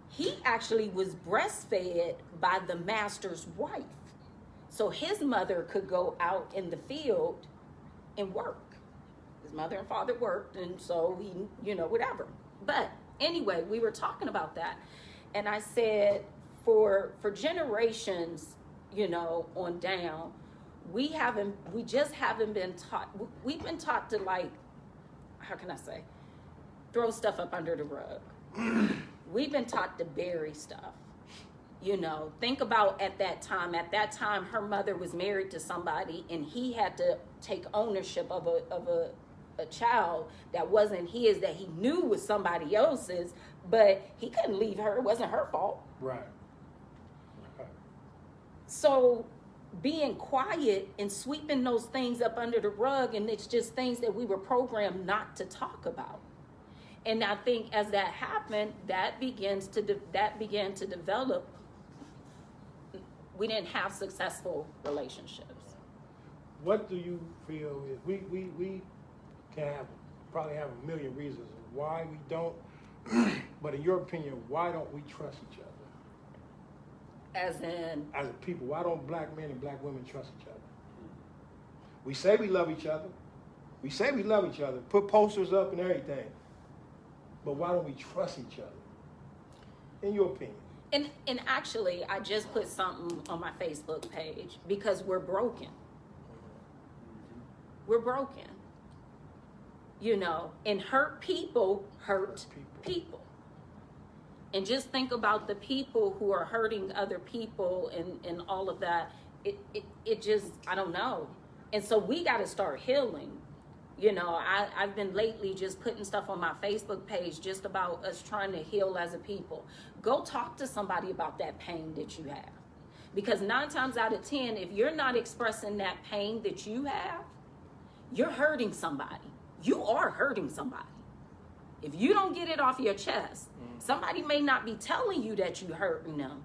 he actually was breastfed by the master's wife. So his mother could go out in the field and work. His mother and father worked, and so he, you know, whatever. But anyway, we were talking about that. And I said, for generations, you know, on down, we just haven't been taught. We've been taught to, like, how can I say, throw stuff up under the rug. We've been taught to bury stuff. You know, think about at that time, her mother was married to somebody and he had to take ownership of a child that wasn't his, that he knew was somebody else's, but he couldn't leave her. It wasn't her fault. Right. So being quiet and sweeping those things up under the rug, and it's just things that we were programmed not to talk about. And I think as that happened, that began to develop. We didn't have successful relationships. What do you feel is we can probably have a million reasons why we don't, but in your opinion, why don't we trust each other? As in? As a people, why don't black men and black women trust each other? We say we love each other. We say we love each other. Put posters up and everything. but why don't we trust each other? In your opinion. And actually, I just put something on my Facebook page because we're broken. We're broken. You know, and hurt people hurt people. And just think about the people who are hurting other people and all of that. It just, I don't know. And so we got to start healing. You know, I've been lately just putting stuff on my Facebook page just about us trying to heal as a people. Go talk to somebody about that pain that you have. Because 9 times out of 10, if you're not expressing that pain that you have, you're hurting somebody. You are hurting somebody. If you don't get it off your chest, somebody may not be telling you that you're hurting them.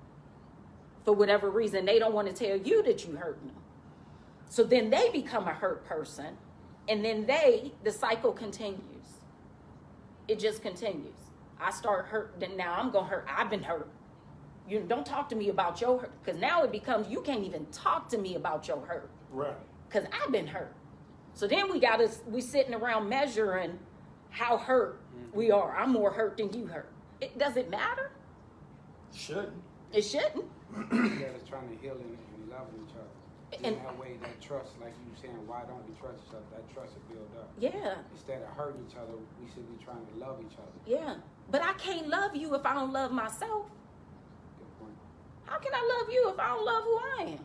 For whatever reason, they don't want to tell you that you're hurting them. So then they become a hurt person. And then the cycle continues. It just continues. I start hurt, then now I'm going to hurt. I've been hurt. You don't talk to me about your hurt. Because now it becomes, you can't even talk to me about your hurt. Right. Because I've been hurt. So then we sitting around measuring how hurt we are. I'm more hurt than you hurt. Does it matter? Shouldn't. It shouldn't. Instead of trying to heal and loving each other. And In that way, that trust, like you were saying, why don't we trust each other? That trust will build up. yeah, Instead of hurting each other, we should be trying to love each other. yeah. But I can't love you if I don't love myself. Good point. How can I love you if I don't love who I am?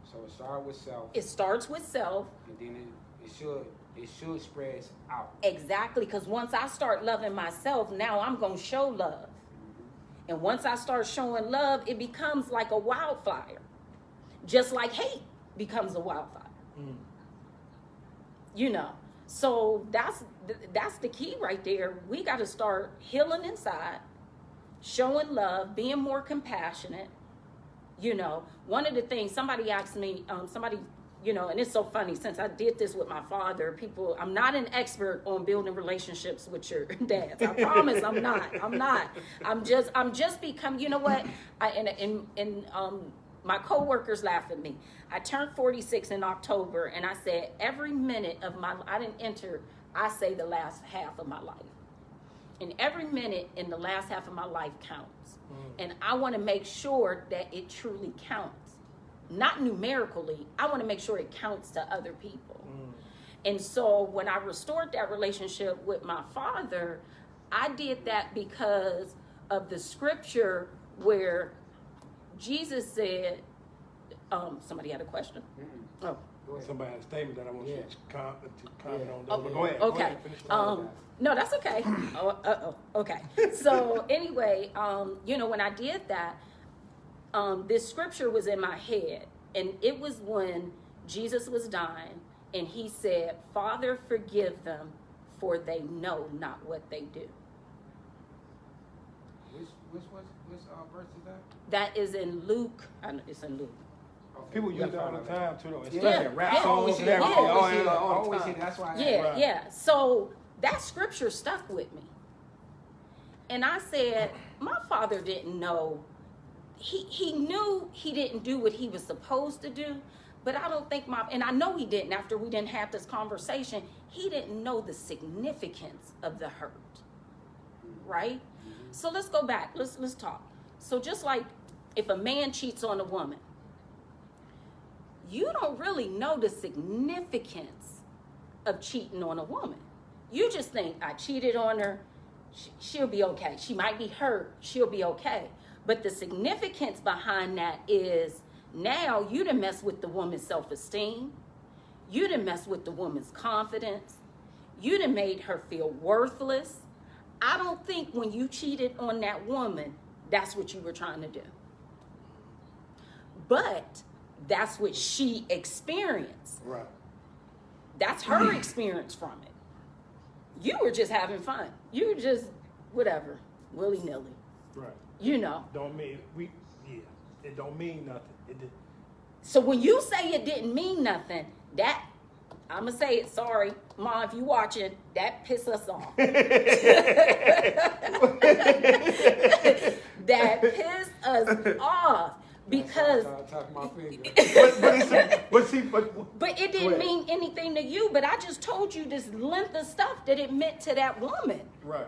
So it starts with self, It starts with self. and then it should spread out. Exactly, because once I start loving myself, now I'm going to show love. And once I start showing love, it becomes like a wildfire. Just like hate becomes a wildfire. You know, so that's the key right there. We got to start healing inside, showing love, being more compassionate. You know, one of the things somebody asked me, you know, and it's so funny since I did this with my father, I'm not an expert on building relationships with your dads. I promise I'm not. I'm just become, you know what? My coworkers laugh at me. I turned 46 in October and I said every minute of I say the last half of my life. And every minute in the last half of my life counts. And I want to make sure that it truly counts. Not numerically, I want to make sure it counts to other people. And so when I restored that relationship with my father, I did that because of the scripture where Jesus said, somebody had a question? Oh. Go ahead. Somebody had a statement that I want you to comment on. Oh, But go ahead. okay. Go ahead, finish the No, that's okay. Okay. So anyway, you know, when I did that, this scripture was in my head, and it was when Jesus was dying, and he said, "Father, forgive them, for they know not what they do." Which verse is that? That is in Luke. I know it's in Luke. Okay. People use it all the time too, though. Especially Yeah. in rap Yeah. songs and Yeah. everything. Yeah. All the Always time. say that's why. Yeah, Right. yeah. So that scripture stuck with me. And I said, my father didn't know. He knew he didn't do what he was supposed to do, but I don't think and I know he didn't after we didn't have this conversation, he didn't know the significance of the hurt, right? So let's go back, let's talk. So just like if a man cheats on a woman, you don't really know the significance of cheating on a woman. You just think, I cheated on her, she'll be okay. She might be hurt, she'll be okay. But the significance behind that is now you done mess with the woman's self-esteem. You done mess with the woman's confidence. You done made her feel worthless. I don't think when you cheated on that woman, that's what you were trying to do. But that's what she experienced. Right. That's her experience from it. You were just having fun. You were just, whatever, willy-nilly. Right. You know. Don't mean it don't mean nothing. It did. So when you say it didn't mean nothing, that, I'm going to say it, sorry, Mom, if you watching, that pissed us off. That pissed us off. Because Talk my finger. But it didn't mean anything to you, but I just told you this length of stuff that it meant to that woman. Right.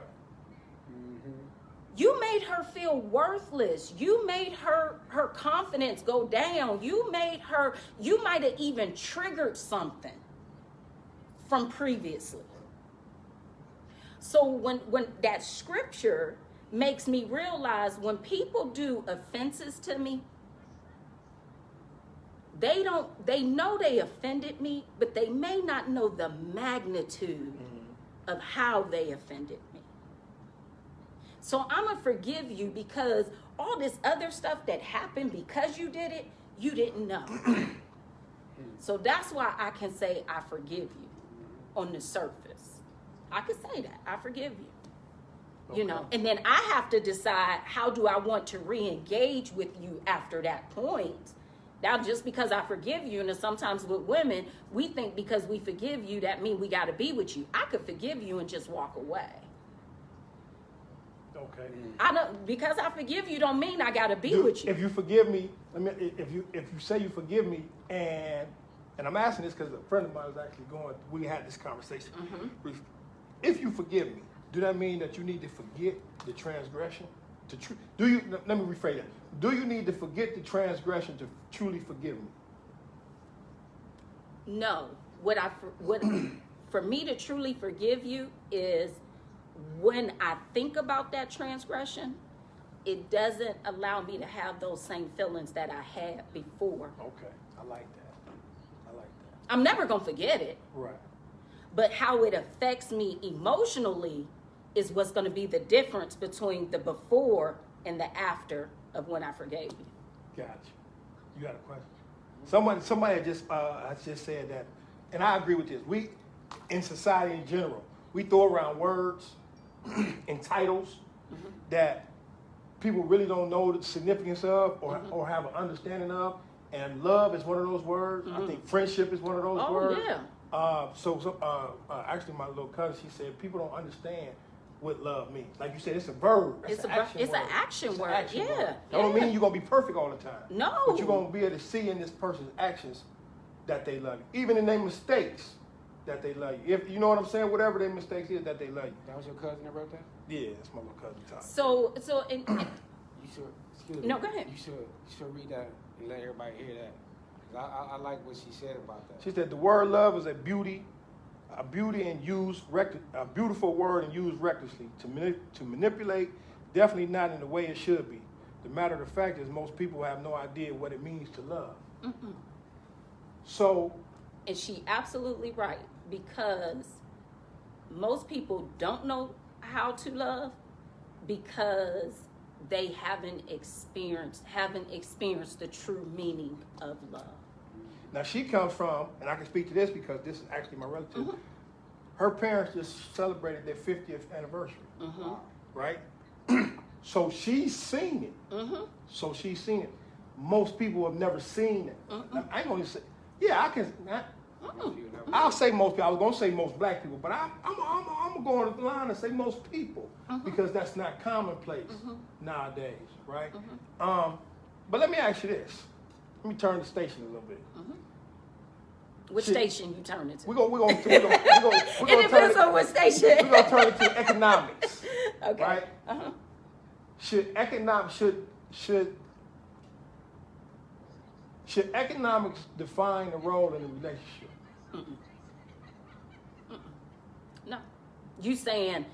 You made her feel worthless. You made her confidence go down. You might have even triggered something from previously. So when that scripture makes me realize when people do offenses to me, they know they offended me, but they may not know the magnitude of how they offended me. So I'm going to forgive you because all this other stuff that happened because you did it, you didn't know. So that's why I can say I forgive you on the surface. I can say that. I forgive you. You know, and then I have to decide how do I want to re-engage with you after that point. Now, just because I forgive you, and sometimes with women, we think because we forgive you, that means we got to be with you. I could forgive you and just walk away. Okay. Because I forgive you don't mean I gotta be with you. If you forgive me, if you say you forgive me, and I'm asking this because a friend of mine was actually we had this conversation. If you forgive me, do that mean that you need to forget the transgression? Let me rephrase that. Do you need to forget the transgression to truly forgive me? No. For me to truly forgive you is when I think about that transgression, it doesn't allow me to have those same feelings that I had before. Okay, I like that. I'm never going to forget it. Right. But how it affects me emotionally is what's going to be the difference between the before and the after of when I forgave you. Gotcha. You got a question? Somebody just said that, and I agree with this. We, in society in general, we throw around words and titles that people really don't know the significance of or have an understanding of. And love is one of those words. I think friendship is one of those words. Yeah. Actually, my little cousin, she said people don't understand what love means. Like you said, it's a verb. It's an action word. Yeah. That don't mean you're gonna be perfect all the time. No. But you're gonna be able to see in this person's actions that they love you, even in their mistakes. That they love you. If you know what I'm saying, whatever their mistakes is, that they love you. That was your cousin that wrote that? Yeah, it's my little cousin Tom. So You should. Excuse me. No, go ahead. You should read that and let everybody hear that. 'Cause I like what she said about that. She said the word love is a beautiful word and used recklessly to manipulate. Definitely not in the way it should be. The matter of the fact is most people have no idea what it means to love. So. And she absolutely right, because most people don't know how to love because they haven't experienced the true meaning of love. Now she comes from, and I can speak to this because this is actually my relative. Her parents just celebrated their 50th anniversary, right? So she's seen it. Most people have never seen it. I ain't gonna say. Yeah, I can. I'll say most people. I was gonna say most black people, but I'm gonna go on the line and say most people because that's not commonplace nowadays, right? But let me ask you this. Let me turn the station a little bit. Which station you turn it to? We're gonna It depends on what station. We're gonna turn it to economics. Okay. Right? Should economics define the role in a relationship? No. You saying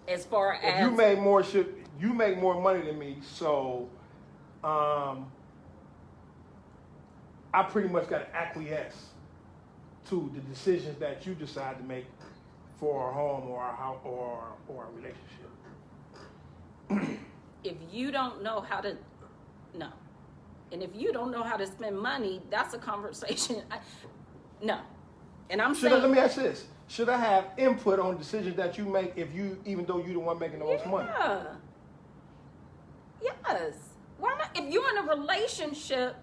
as far as if you make more money than me, so I pretty much got to acquiesce to the decisions that you decide to make for our home or our house or our relationship. If you don't know how to, no. And if you don't know how to spend money, that's a conversation. No. And I'm saying. Let me ask you this. Should I have input on decisions that you make even though you're the one making the most money? Yes. Why not? If you're in a relationship,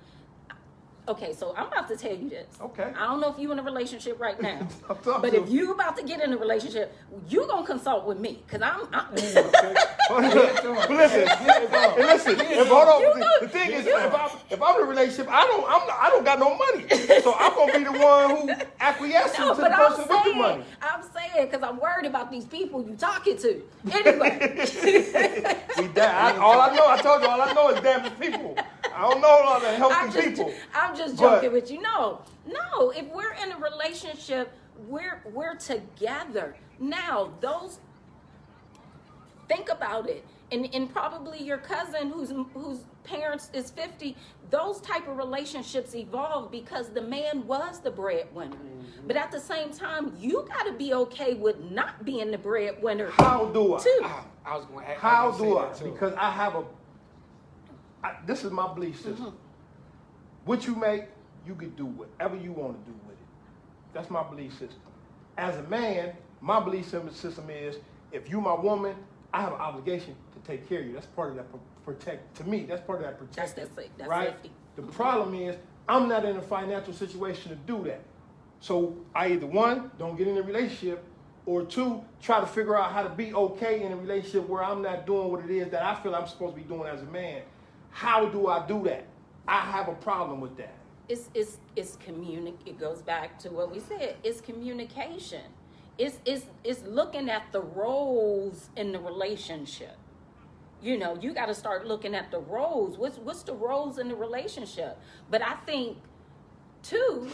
Okay, so I'm about to tell you this. Okay. I don't know if you in a relationship right now, I'm talking but to if you about to get in a relationship, you gonna consult with me, cause I'm Okay. But listen, hold on. The thing is, if I'm in a relationship, I don't got no money, so I'm gonna be the one who acquiesces no, to the but person with the money. I'm saying, cause I'm worried about these people you talking to. Anyway, All I told you, all I know is damn people. I don't know all the healthy people. I'm just joking with you. No, if we're in a relationship, we're together. Now, think about it. And probably your cousin whose parents is 50, those type of relationships evolve because the man was the breadwinner. Mm-hmm. But at the same time, you got to be okay with not being the breadwinner. How do I? Too. I was going to ask. How do I? Because I have this is my belief system. Mm-hmm. What you make, you can do whatever you want to do with it. That's my belief system. As a man, my belief system is, if you my woman, I have an obligation to take care of you. That's part of that protect. To me, that's part of that protection. That's right? safety. The problem is, I'm not in a financial situation to do that. So I either one, don't get in a relationship, or two, try to figure out how to be okay in a relationship where I'm not doing what it is that I feel I'm supposed to be doing as a man. How do I do that? I have a problem with that. It's It goes back to what we said. It's communication. It's looking at the roles in the relationship. You know, you got to start looking at the roles. What's the roles in the relationship? But I think too,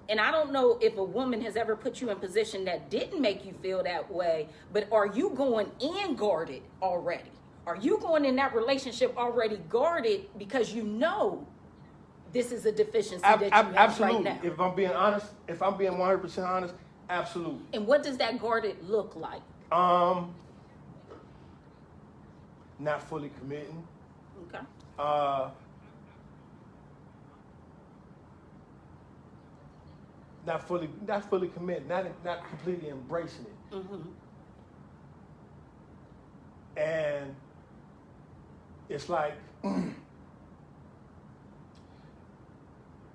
and I don't know if a woman has ever put you in a position that didn't make you feel that way, but are you going in guarded already? Are you going in that relationship already guarded because you know this is a deficiency that you have absolutely. right now? If I'm being honest, if I'm being 100% honest, absolutely. And what does that guarded look like? Not fully committing. Okay. Not fully committing. Not completely embracing it. Mm-hmm. And it's like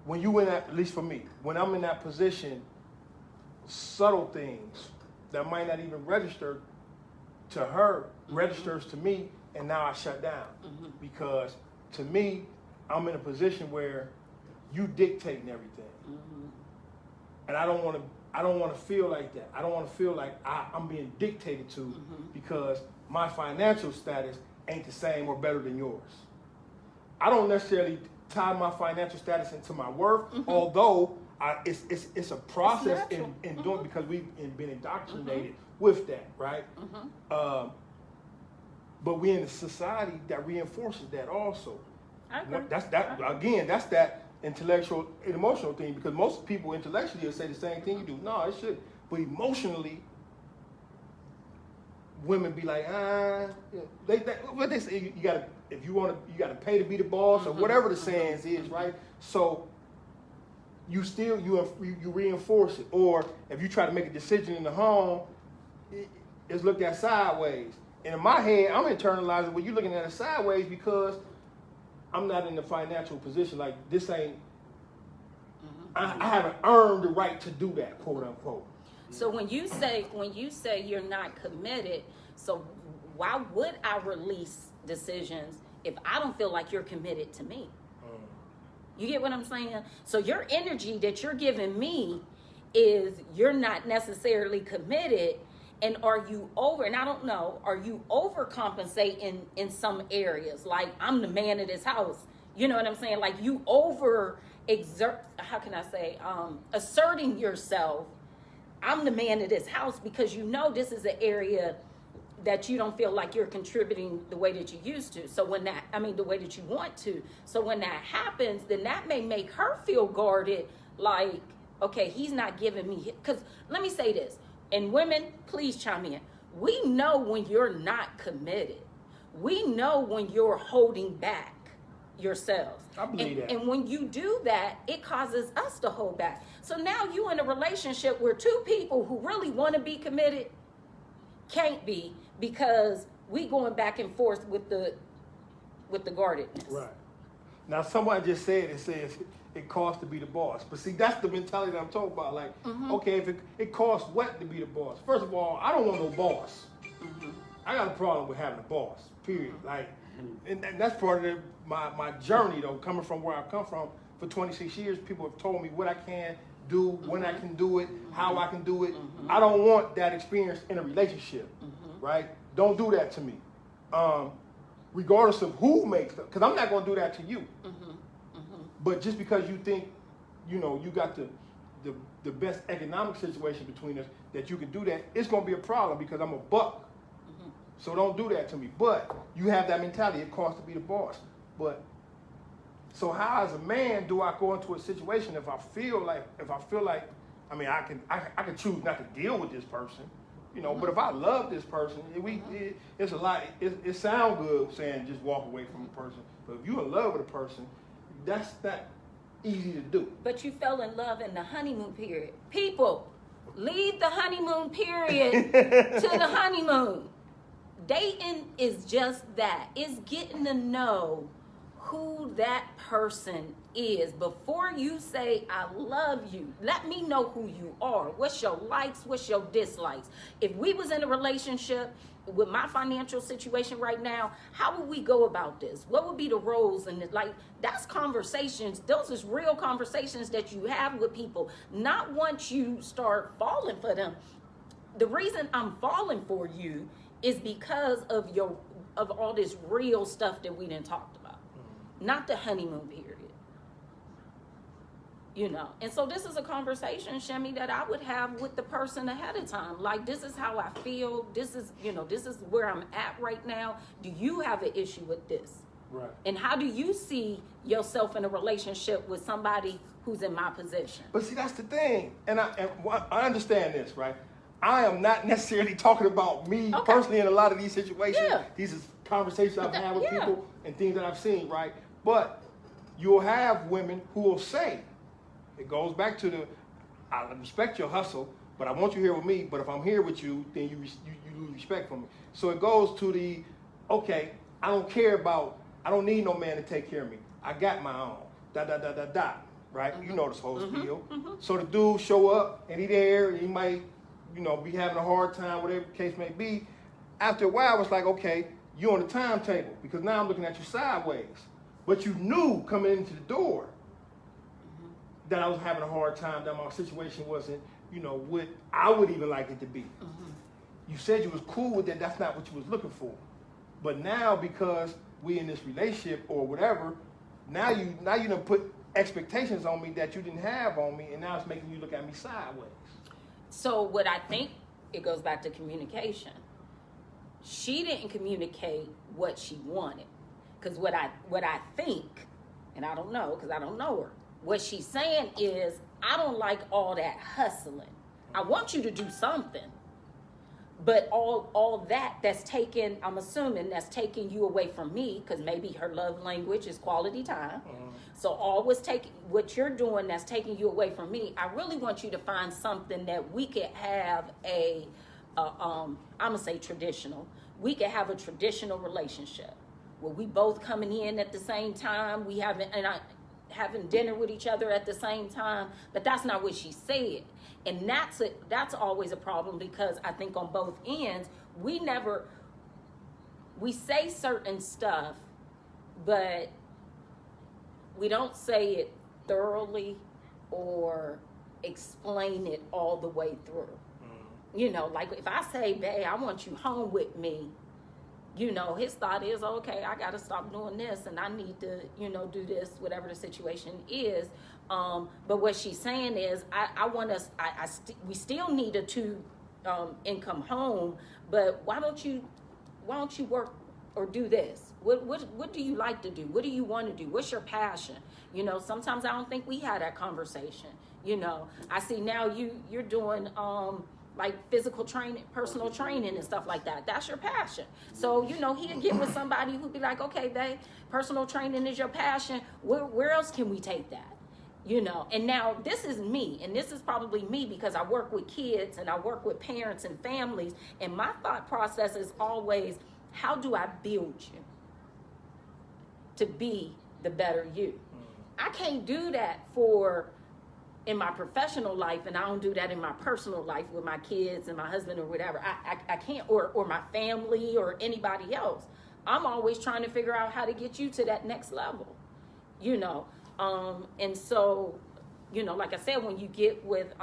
when you in that, at least for me, when I'm in that position, subtle things that might not even register to her registers to me, and now I shut down. Mm-hmm. Because to me, I'm in a position where you dictating everything. Mm-hmm. And I don't want to feel like that. I don't want to feel like I'm being dictated to because my financial status ain't the same or better than yours. I don't necessarily tie my financial status into my worth, although it's a process in doing, because we've been indoctrinated with that, right? But we're in a society that reinforces that also. I agree. That's that intellectual and emotional thing, because most people intellectually will say the same thing you do. No, it should. But emotionally, women be like, what they say, you gotta, if you want to, you gotta pay to be the boss, or whatever the sayings is, right? So you still, you reinforce it. Or if you try to make a decision in the home, it's looked at sideways. And in my head, I'm internalizing, well, you're looking at it sideways because I'm not in the financial position. Like, this ain't, I haven't earned the right to do that, quote unquote. So when you say you're not committed, so why would I release decisions if I don't feel like you're committed to me? You get what I'm saying? So your energy that you're giving me is you're not necessarily committed. And are you over, and I don't know, are you overcompensating in some areas? Like, I'm the man of this house. You know what I'm saying? Like, you asserting yourself, I'm the man of this house, because you know this is an area that you don't feel like you're contributing the way that you used to. So the way that you want to. So when that happens, then that may make her feel guarded, like, okay, he's not giving me, because let me say this. And women, please chime in. We know when you're not committed. We know when you're holding back yourselves. I believe that. And when you do that, it causes us to hold back. So now you in a relationship where two people who really want to be committed can't be, because we going back and forth with the guardedness. Right. Now, someone just said, it says it costs to be the boss. But see, that's the mentality that I'm talking about. Like, okay, if it costs what to be the boss? First of all, I don't want no boss. I got a problem with having a boss, period. Like, and that's part of my journey, though, coming from where I come from. For 26 years, people have told me what I can do, when I can do it, how I can do it. I don't want that experience in a relationship, right? Don't do that to me. Regardless of who makes it, because I'm not going to do that to you. But just because you think, you know, you got the best economic situation between us, that you can do that, it's going to be a problem because I'm a buck. So don't do that to me. But you have that mentality, it costs to be the boss. But so how as a man do I go into a situation if I feel like, I mean, I can choose not to deal with this person, you know, but if I love this person, it's a lot, it sounds good saying just walk away from a person. But if you're in love with a person, that's not easy to do. But you fell in love in the honeymoon period. People, leave the honeymoon period to the honeymoon. Dating is just that. It's getting to know who that person is. Before you say, I love you, let me know who you are. What's your likes? What's your dislikes? If we was in a relationship with my financial situation right now, how would we go about this? What would be the roles? And like, that's conversations. Those is real conversations that you have with people. Not once you start falling for them. The reason I'm falling for you is because of all this real stuff that we didn't talk about. Not the honeymoon period. You know, and so this is a conversation, Shemi, that I would have with the person ahead of time. Like, this is how I feel. This is, you know, this is where I'm at right now. Do you have an issue with this? Right. And how do you see yourself in a relationship with somebody who's in my position? But see, that's the thing. And I understand this, right? I am not necessarily talking about me personally in a lot of these situations. Yeah. These are conversations I've had with people and things that I've seen, right? But you'll have women who will say, it goes back to I respect your hustle, but I want you here with me. But if I'm here with you, then you lose respect for me. So it goes to okay, I don't need no man to take care of me. I got my own. Right? You know this whole spiel. So the dude show up and he there, and he might, you know, be having a hard time, whatever the case may be. After a while, it's like, okay, you're on the timetable because now I'm looking at you sideways. But you knew coming into the door that I was having a hard time, that my situation wasn't, you know, what I would even like it to be. You said you was cool with that. That's not what you was looking for. But now, because we in this relationship or whatever, now you done put expectations on me that you didn't have on me, and now it's making you look at me sideways. So what I think, it goes back to communication. She didn't communicate what she wanted. Because what I think, and I don't know because I don't know her, what she's saying is, I don't like all that hustling. I want you to do something. But all that's taken, I'm assuming that's taking you away from me, because maybe her love language is quality time. So what you're doing that's taking you away from me, I really want you to find something that we could have I'm gonna say traditional. We could have a traditional relationship where we both coming in at the same time, having dinner with each other at the same time. But that's not what she said. And that's always a problem, because I think on both ends, we say certain stuff, but we don't say it thoroughly or explain it all the way through. You know, like if I say, babe, I want you home with me, you know, his thought is, okay, I got to stop doing this and I need to, you know, do this, whatever the situation is. But what she's saying is, we still need a two income home, but why don't you work or do this? What do you like to do? What do you want to do? What's your passion? You know, sometimes I don't think we had that conversation. You know, I see now you're doing like physical training, personal training and stuff like that. That's your passion. So, you know, he'd get with somebody who'd be like, okay, babe, personal training is your passion. Where else can we take that? You know, and now this is me, and this is probably me because I work with kids and I work with parents and families. And my thought process is always, how do I build you to be the better you. I can't do that in my professional life, and I don't do that in my personal life with my kids and my husband or whatever. I can't, or my family or anybody else. I'm always trying to figure out how to get you to that next level, you know. And so, you know, like I said, when you get with,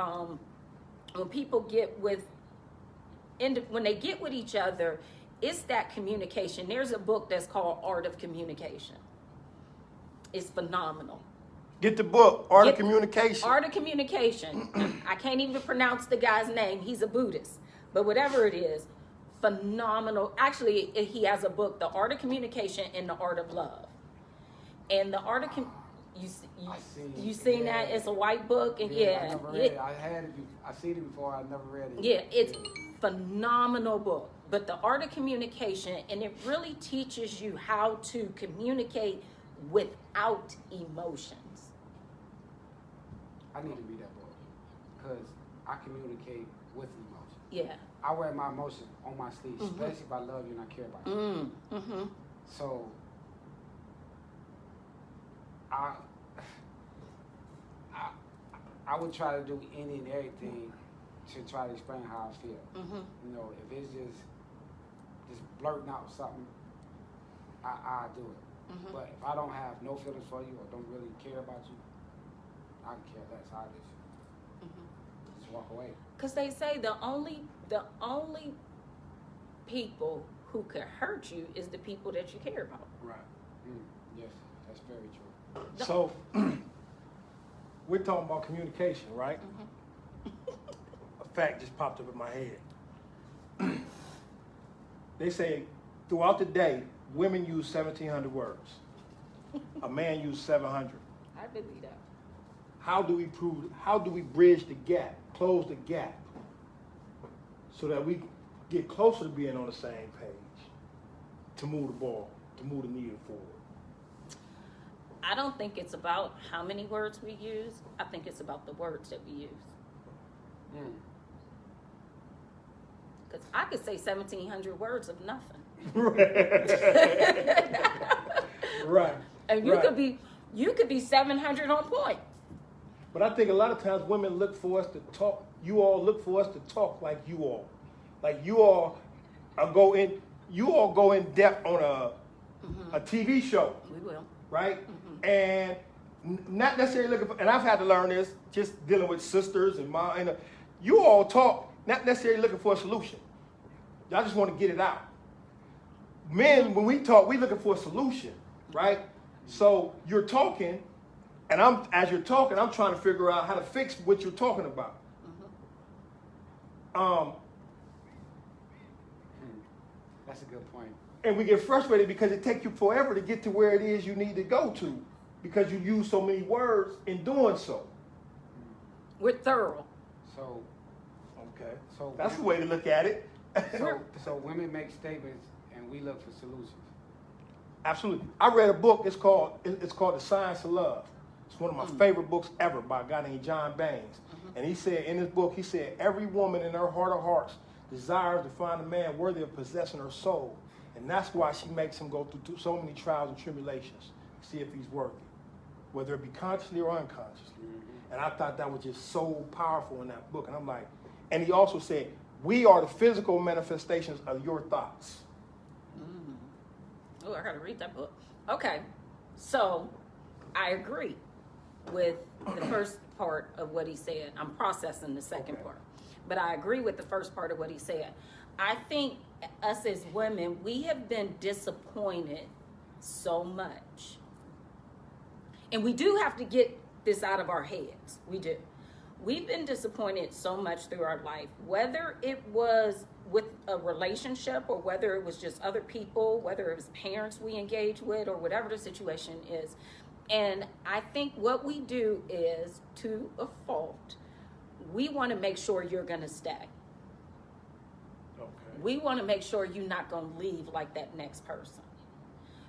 when people get with, when they get with each other, it's that communication. There's a book that's called Art of Communication. It's phenomenal. Get the book, Art of Communication. Art of Communication. I can't even pronounce the guy's name. He's a Buddhist. But whatever it is, phenomenal. Actually, he has a book, The Art of Communication and the Art of Love. And the Art of you seen that? It's a white book, and I never read it. I seen it before. I never read it. Yeah, it's phenomenal book. But the Art of Communication, and it really teaches you how to communicate without emotions. I need to read that book because I communicate with emotions. Yeah. I wear my emotions on my sleeve, especially if I love you and I care about you. Mm-hmm. So I would try to do any and everything to try to explain how I feel. You know, if it's just blurting out something, I do it. But if I don't have no feelings for you or don't really care about you, I can care less. I just walk away. Because they say the only people who could hurt you is the people that you care about. Right. Yes, that's very true. So, we're talking about communication, right? A fact just popped up in my head. They say throughout the day, women use 1,700 words. A man uses 700. I believe that. How do we bridge the gap, close the gap, so that we get closer to being on the same page to move the ball, to move the needle forward? I don't think it's about how many words we use. I think it's about the words that we use. Because I could say 1,700 words of nothing. Right. And you could be 700 on point. But I think a lot of times women look for us to talk. You all look for us to talk like you all. Like you all go in depth on a TV show. We will. Right? And not necessarily looking for, and I've had to learn this just dealing with sisters and mom. And you all talk, not necessarily looking for a solution. Y'all just want to get it out. Men, when we talk, we looking for a solution, right? So you're talking, and as you're talking, I'm trying to figure out how to fix what you're talking about. That's a good point. And we get frustrated because it takes you forever to get to where it is you need to go to, because you use so many words in doing so. We're thorough. So, okay. So that's the way to look at it. So women make statements and we look for solutions. Absolutely. I read a book. It's called The Science of Love. It's one of my favorite books ever by a guy named John Baines. And he said in his book, every woman in her heart of hearts desires to find a man worthy of possessing her soul. And that's why she makes him go through so many trials and tribulations to see if he's worthy, whether it be consciously or unconsciously. And I thought that was just so powerful in that book. And I'm like, and he also said, we are the physical manifestations of your thoughts. Oh, I gotta read that book. Okay, so I agree with the first part of what he said. I'm processing the second part, but I agree with the first part of what he said. I think us as women, we have been disappointed so much. And we do have to get this out of our heads. We do. We've been disappointed so much through our life, whether it was with a relationship or whether it was just other people, whether it was parents we engage with or whatever the situation is. And I think what we do is, to a fault, we want to make sure you're going to stay. Okay. We want to make sure you're not going to leave like that next person.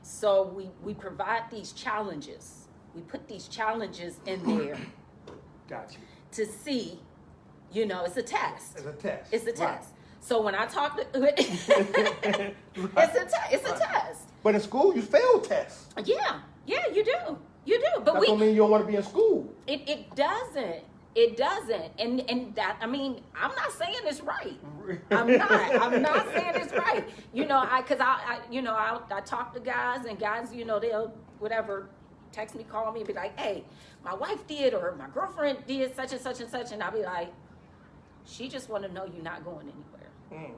So we provide these challenges. We put these challenges in there. Gotcha. To see, it's a test. It's a test. It's a test. Right. So when I talk to, it's a test. But in school, you fail tests. Yeah. Yeah, you do. You do. But That don't mean you don't want to be in school. it doesn't. It doesn't. And that, I mean, I'm not saying it's right. I'm not saying it's right. You know, I talk to guys, and guys, you know, they'll whatever text me, call me, and be like, hey, my wife did, or my girlfriend did such and such and such, and I'll be like, she just want to know you're not going anywhere.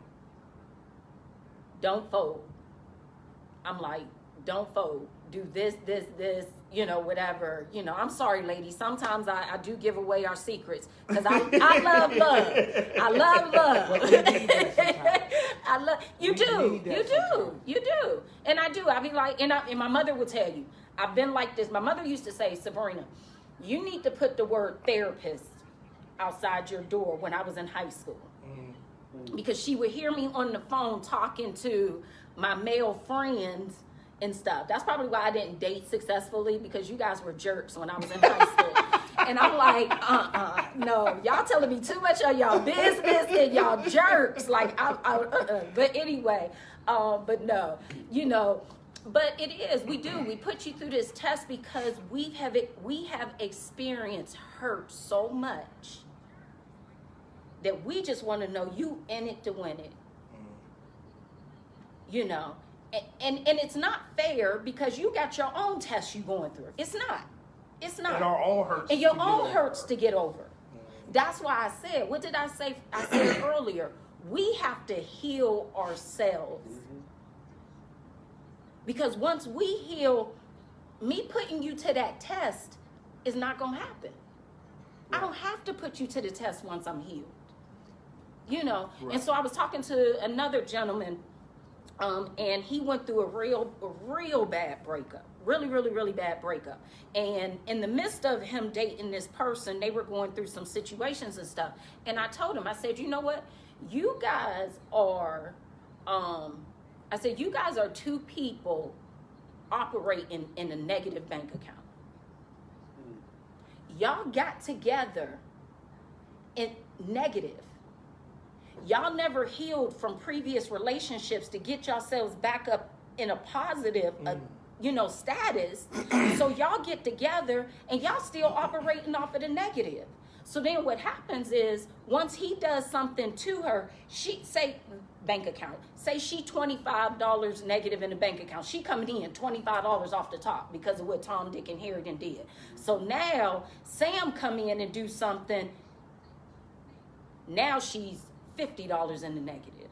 Don't fold. I'm like, don't fold. Do this, you know, whatever. You know, I'm sorry, ladies. Sometimes I do give away our secrets because I love love. I love love. I love you. You do. And I do. I be like, and my mother would tell you, I've been like this. My mother used to say, Sabrina, you need to put the word therapist outside your door when I was in high school. Because she would hear me on the phone talking to my male friends and stuff. That's probably why I didn't date successfully, because you guys were jerks when I was in high school. And I'm like, no, y'all telling me too much of y'all business and y'all jerks. Like, but anyway, but no, you know, but it is, we put you through this test because we have experienced hurt so much that we just want to know you in it to win it. You know, and it's not fair because you got your own test you going through. It's not. And our own hurts. And your own hurts to get over. That's why I said, what did I say? I said earlier, we have to heal ourselves. Because once we heal, me putting you to that test is not going to happen. I don't have to put you to the test once I'm healed. You know, and so I was talking to another gentleman, and he went through a real bad breakup, really bad breakup. And in the midst of him dating this person, they were going through some situations and stuff. And I told him, I said, you know what? You guys are, I said, you guys are two people operating in a negative bank account. Y'all got together in negative. Y'all never healed from previous relationships to get yourselves back up in a positive, you know, status. So y'all get together and y'all still operating off of the negative. So then what happens is once he does something to her, she say bank account, say she $25 negative in the bank account. She coming in $25 off the top because of what Tom, Dick, and Harry did. So now Sam come in and do something. Now she's $50 in the negative.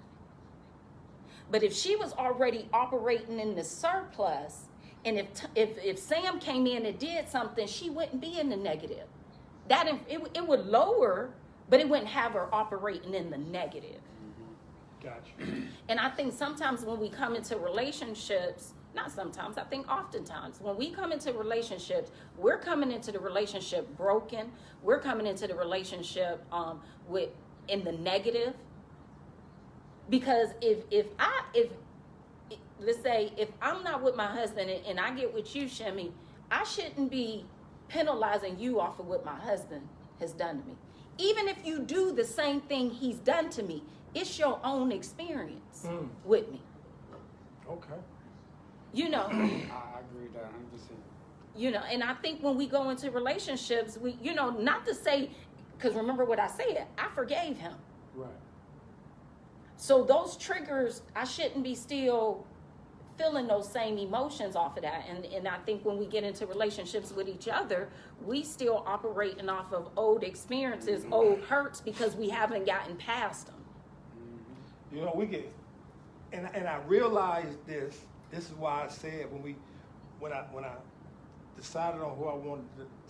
But if she was already operating in the surplus, and if Sam came in and did something, she wouldn't be in the negative. That it would lower, but it wouldn't have her operating in the negative. Gotcha. And I think sometimes when we come into relationships, not sometimes, I think oftentimes, when we come into relationships, we're coming into the relationship broken. We're coming into the relationship in the negative. Because if let's say if I'm not with my husband and I get with you, Shemi, I shouldn't be penalizing you off of what my husband has done to me. Even if you do the same thing he's done to me, it's your own experience with me. Okay. You know. I agree with that 100%. You know, and I think when we go into relationships, we, you know, not to say, because remember what I said, I forgave him. Right. So those triggers, I shouldn't be still feeling those same emotions off of that. And I think when we get into relationships with each other, we still operating off of old experiences, old hurts, because we haven't gotten past them. You know, we get, and I realized this is why I said when I decided on who I wanted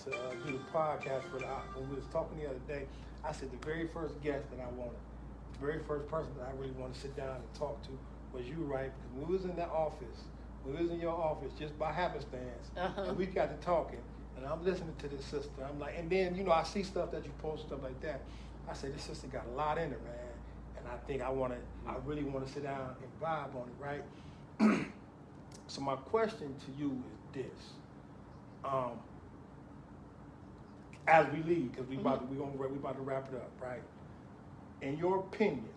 to do the podcast for, when we was talking the other day, I said the very first guest that I wanted, the very first person that I really wanted to sit down and talk to was you, right? Because when we was in that office, when we was in your office, just by happenstance, and we got to talking, and I'm listening to this sister. I'm like, and then, you know, I see stuff that you post, stuff like that. I say, this sister got a lot in her, man. And I think I really want to sit down and vibe on it, right? So my question to you is this. As we leave, because we about to wrap it up, right? In your opinion,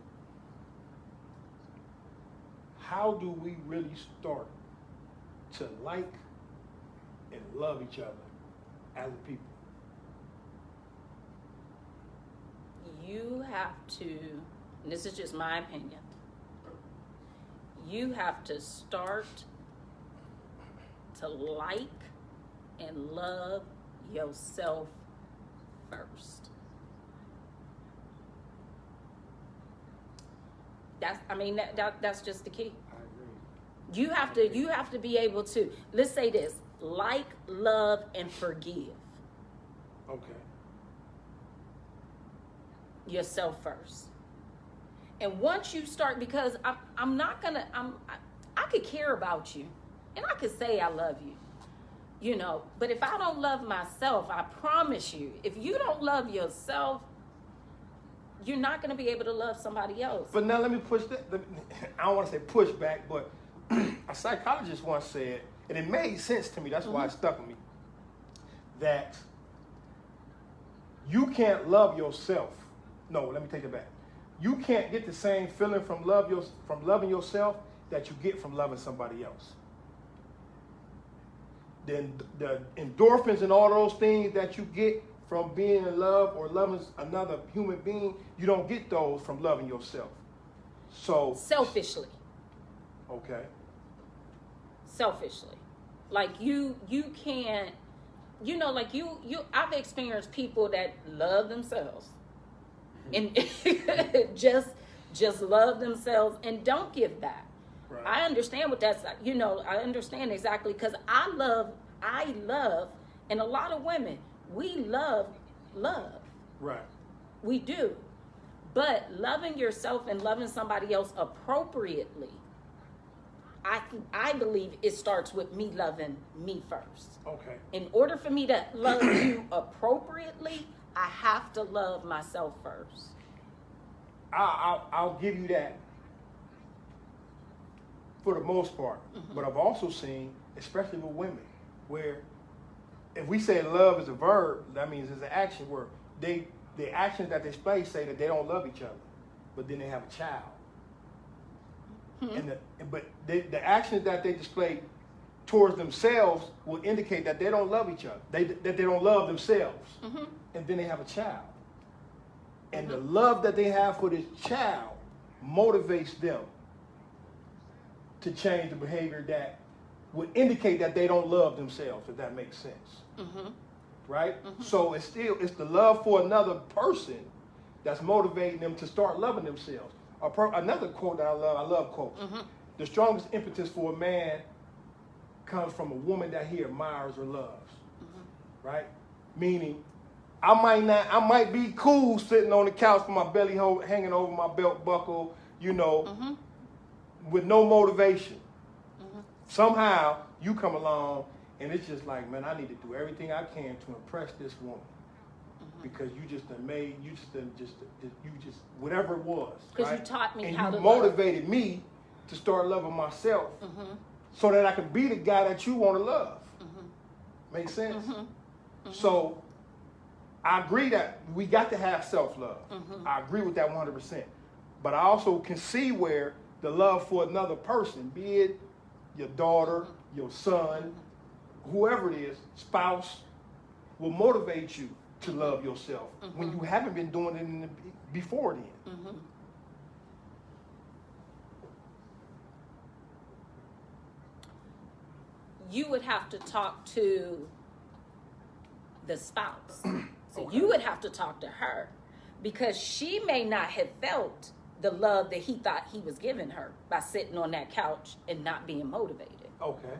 how do we really start to like and love each other as a people? You have to, and this is just my opinion, you have to start to like and love yourself first. That's just the key. I agree. You have to be able to, let's say this, like, love, and forgive Okay. yourself first. And once you start, because I could care about you and I could say I love you, you know, but if I don't love myself, I promise you, if you don't love yourself, you're not going to be able to love somebody else. But now let me push that. I don't want to say push back, but a psychologist once said, and it made sense to me, that's why it stuck with me, that you can't love yourself. No, let me take it back. You can't get the same feeling from loving yourself that you get from loving somebody else. Then the endorphins and all those things that you get from being in love or loving another human being, you don't get those from loving yourself. So Selfishly. Okay. Selfishly. Like you can't, you know, like you I've experienced people that love themselves and just love themselves and don't give back. Right. I understand what that's like. You know, I understand exactly, because I love, and a lot of women, we love. Right. We do. But loving yourself and loving somebody else appropriately, I believe it starts with me loving me first. Okay. In order for me to love you appropriately, I have to love myself first. I'll give you that for the most part. Mm-hmm. But I've also seen, especially with women, where if we say love is a verb, that means it's an action word. The actions that they display say that they don't love each other, but then they have a child. Mm-hmm. But the actions that they display towards themselves will indicate that they don't love each other, that they don't love themselves, Mm-hmm. and then they have a child. And Mm-hmm. the love that they have for this child motivates them to change the behavior that would indicate that they don't love themselves, if that makes sense. Mm-hmm. Right? Mhm. So it's the love for another person that's motivating them to start loving themselves. Another quote that I love quotes. Mm-hmm. The strongest impetus for a man comes from a woman that he admires or loves. Mm-hmm. Right? Meaning, I might be cool sitting on the couch with my belly hanging over my belt buckle, you know, Mm-hmm. with no motivation. Mm-hmm. Somehow you come along and it's just like, man, I need to do everything I can to impress this woman, because you just whatever it was. Because right? you taught me and how you to motivated me to start loving myself, Mm-hmm. so that I can be the guy that you want to love. Mm-hmm. Make sense? Mm-hmm. Mm-hmm. So I agree that we got to have self-love. Mm-hmm. I agree with that 100%. But I also can see where the love for another person, be it your daughter, your son, whoever it is, spouse, will motivate you to love yourself when you haven't been doing it before then. Mm-hmm. You would have to talk to the spouse. So Okay. you would have to talk to her, because she may not have felt the love that he thought he was giving her by sitting on that couch and not being motivated. Okay.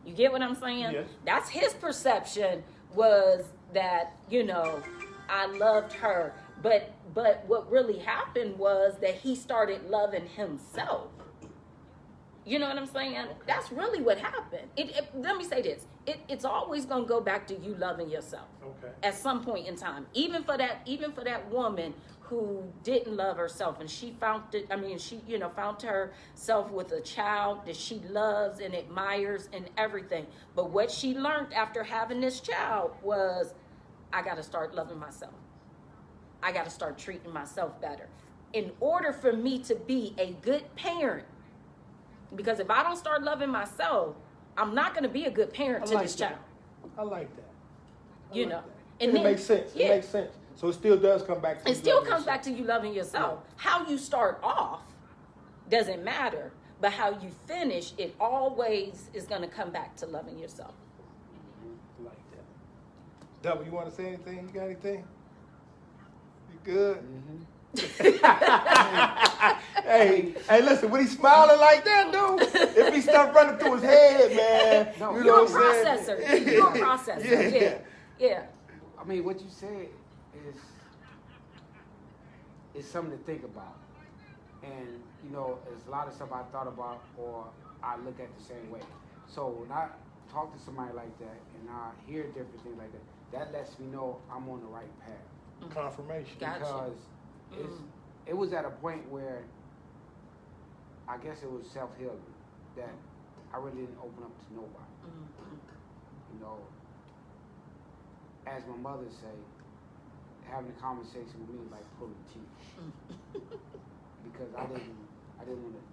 You get what I'm saying? Yes. That's his perception, was that, you know, I loved her. But what really happened was that he started loving himself. You know what I'm saying? Okay. That's really what happened. Let me say this. It's always going to go back to you loving yourself Okay. at some point in time. Even for that woman who didn't love herself, and she found herself with a child that she loves and admires and everything. But what she learned after having this child was, I got to start loving myself. I got to start treating myself better in order for me to be a good parent. Because if I don't start loving myself, I'm not going to be a good parent to this child. I like that. You know. And then, it makes sense. Yeah. It makes sense. So it still does come back to It still comes back to you loving yourself. How you start off doesn't matter, but how you finish, it always is going to come back to loving yourself. I like that. Double, you want to say anything? You got anything? You good? Hey, listen, when he's smiling like that, dude, if he stuff running through his head, man, No, you You're know a what I'm saying? processor. You're a processor. Yeah. I mean, what you said is something to think about. And, you know, there's a lot of stuff I thought about or I look at the same way. So when I talk to somebody like that and I hear different things like that, that lets me know I'm on the right path. Confirmation. Gotcha. Because it was at a point where I guess it was self-healing that I really didn't open up to nobody. You know, as my mother say, having a conversation with me is like pulling teeth. Because I didn't want to.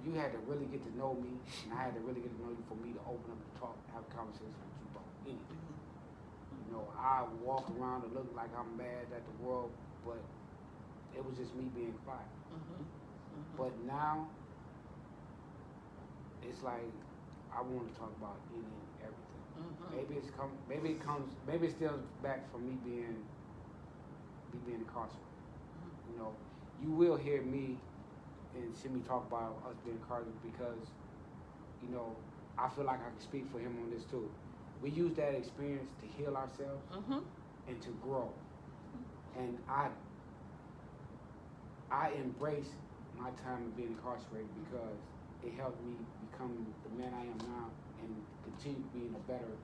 You had to really get to know me, and I had to really get to know you for me to open up and talk, have a conversation with you about anything. You know, I walk around and look like I'm mad at the world, but it was just me being quiet. But now, it's like I want to talk about any and everything. Maybe it stems back from me being incarcerated. You know, you will hear me and see me talk about us being incarcerated because, you know, I feel like I can speak for him on this too. We use that experience to heal ourselves and to grow. And I embrace my time of being incarcerated because it helped me become the man I am now and continue being a better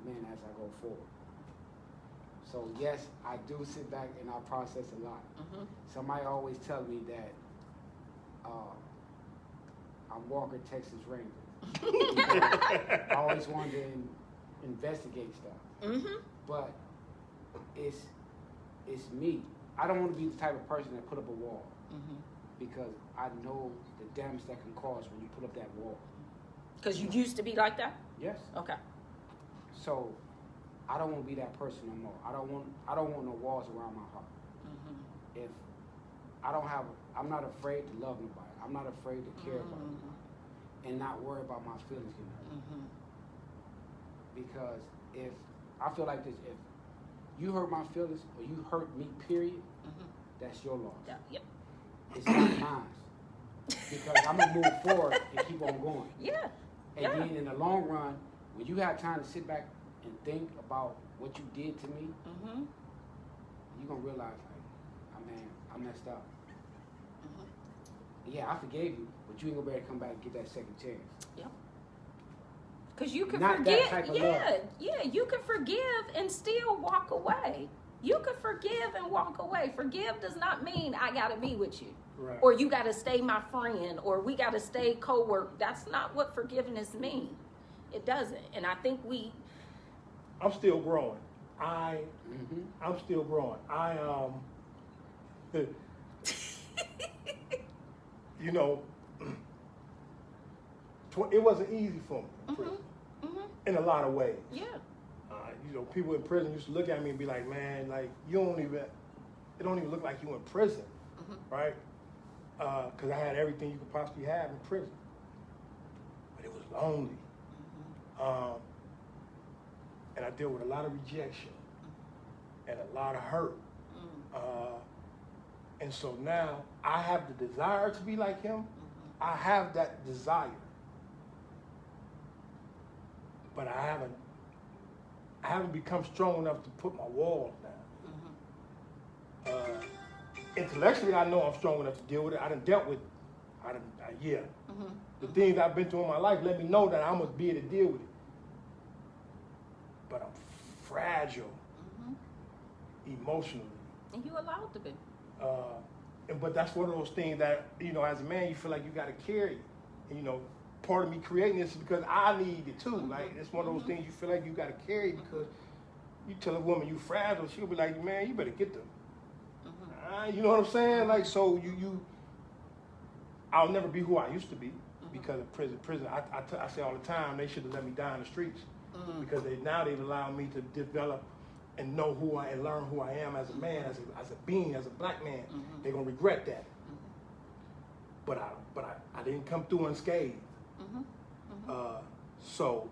man as I go forward. So yes, I do sit back and I process a lot. Somebody always tell me that I'm Walker, Texas Ranger. I always wanted to investigate stuff. But it's me. I don't want to be the type of person that put up a wall because I know the damage that can cause when you put up that wall. Because you used to be like that? Yes. Okay. So I don't want to be that person no more. I don't want no walls around my heart. If I'm not afraid to love nobody. I'm not afraid to care about nobody and not worry about my feelings getting hurt. Because if I feel like this, if you hurt my feelings or you hurt me, period, that's your loss. Yep. It's not mine. Because I'm gonna move forward and keep on going. Yeah. And then in the long run, when you have time to sit back and think about what you did to me, you're gonna realize, like, I messed up. Yeah, I forgave you, but you ain't gonna be able to come back and get that second chance. Yep. Because you can Not forgive. that type of love. Yeah, you can forgive and still walk away. You can forgive and walk away. Forgive does not mean I gotta be with you. Right. Or you gotta stay my friend, or we gotta stay co-work. That's not what forgiveness means. It doesn't. And I think I'm still growing. I'm still growing. You know, it wasn't easy for me in prison, in a lot of ways. Yeah. You know, people in prison used to look at me and be like, man, like, it don't even look like you in prison, right? Because I had everything you could possibly have in prison. But it was lonely. And I dealt with a lot of rejection and a lot of hurt. And so now I have the desire to be like him. I have that desire. But I haven't become strong enough to put my walls down. Intellectually, I know I'm strong enough to deal with it. The things I've been through in my life let me know that I must be able to deal with it. But I'm fragile emotionally. And you allowed to be. But that's one of those things that, you know, as a man, you feel like you got to carry. And, you know, part of me creating this is because I need it too. Like, it's one of those things you feel like you got to carry because you tell a woman you fragile, she'll be like, man, you better get them. You know what I'm saying? Like, so I'll never be who I used to be because of prison. I say all the time, they should have let me die in the streets because they've allowed me to develop and know and learn who I am as a man, as a being, as a black man. They're gonna regret that. But I didn't come through unscathed. So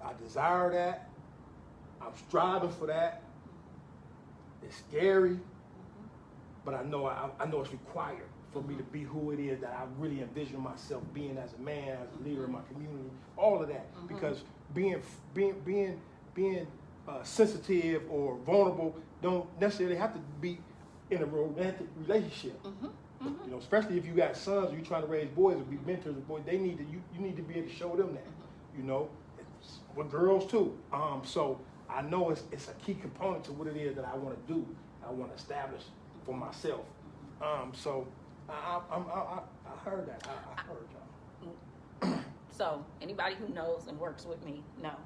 I desire that. I'm striving for that. It's scary, but I know it's required for me to be who it is that I really envision myself being as a man, as a leader in my community, all of that. Because being sensitive or vulnerable don't necessarily have to be in a romantic relationship. You know, especially if you got sons, or you're trying to raise boys or be mentors of boys, you need to be able to show them that. You know, with girls too. So I know it's a key component to what it is that I want to do. I want to establish for myself. So I heard that. I heard y'all. So anybody who knows and works with me, know.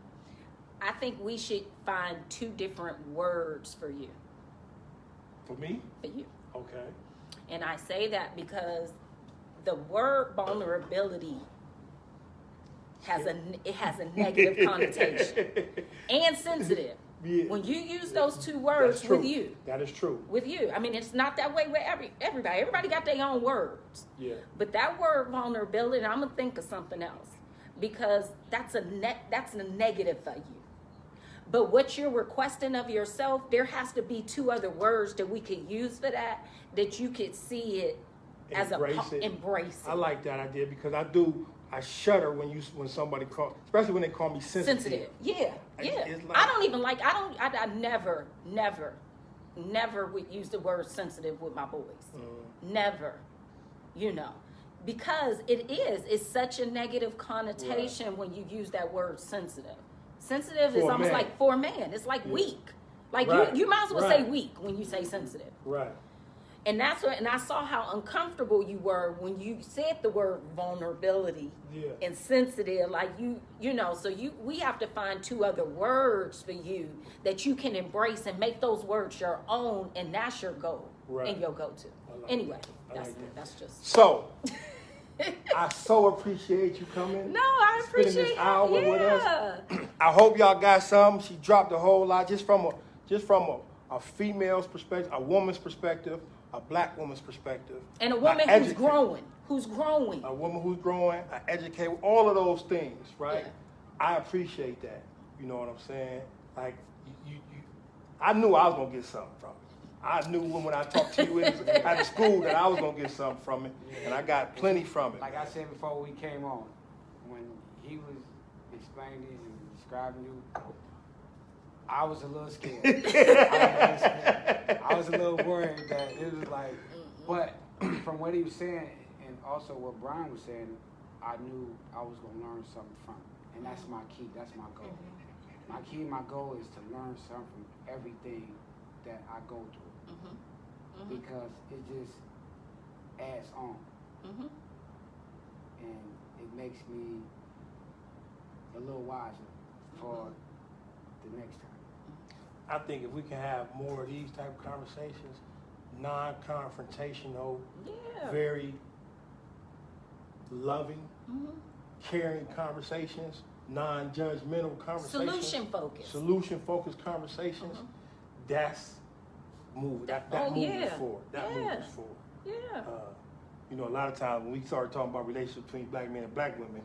I think we should find 2 different words for you. For me? For you. Okay. And I say that because the word vulnerability has a negative connotation and sensitive. Yeah. When you use those 2 words with you. That is true. With you. I mean, it's not that way with everybody. Everybody got their own words. Yeah. But that word vulnerability, and I'm going to think of something else because that's a negative for you. But what you're requesting of yourself, there has to be 2 other words that we could use for that you could see it as embrace it. I like that idea because I shudder when somebody especially when they call me sensitive. Yeah. It's like, I never would use the word sensitive with my boys. Never, because it's such a negative connotation when you use that word sensitive. Sensitive is almost like for a man. It's like weak. Like you might as well say weak when you say sensitive. Right. And and I saw how uncomfortable you were when you said the word vulnerability and sensitive. Like we have to find 2 other words for you that you can embrace and make those words your own, and that's your goal and your go-to. Anyway, that's just so. I so appreciate you coming. No, I appreciate spending this hour with us. I hope y'all got something. She dropped a whole lot just from a female's perspective, a woman's perspective, a black woman's perspective, and a woman who's growing. A woman who's growing, an educator, all of those things, right? Yeah. I appreciate that. You know what I'm saying? Like I knew I was gonna get something from it. I knew when I talked to you at the school that I was going to get something from it, and I got plenty from it. Like I said before we came on, when he was explaining and describing you, I was a little scared. I was a little worried that it was like, but from what he was saying, and also what Brian was saying, I knew I was going to learn something from it, and that's my key, that's my goal. My key, my goal is to learn something from everything that I go through. Because it just adds on. And it makes me a little wiser for the next time. I think if we can have more of these type of conversations, non-confrontational, very loving, caring conversations, non-judgmental conversations. Solution-focused conversations, that's move that moves forward. That moves forward. Yeah. A lot of times when we start talking about relationships between black men and black women,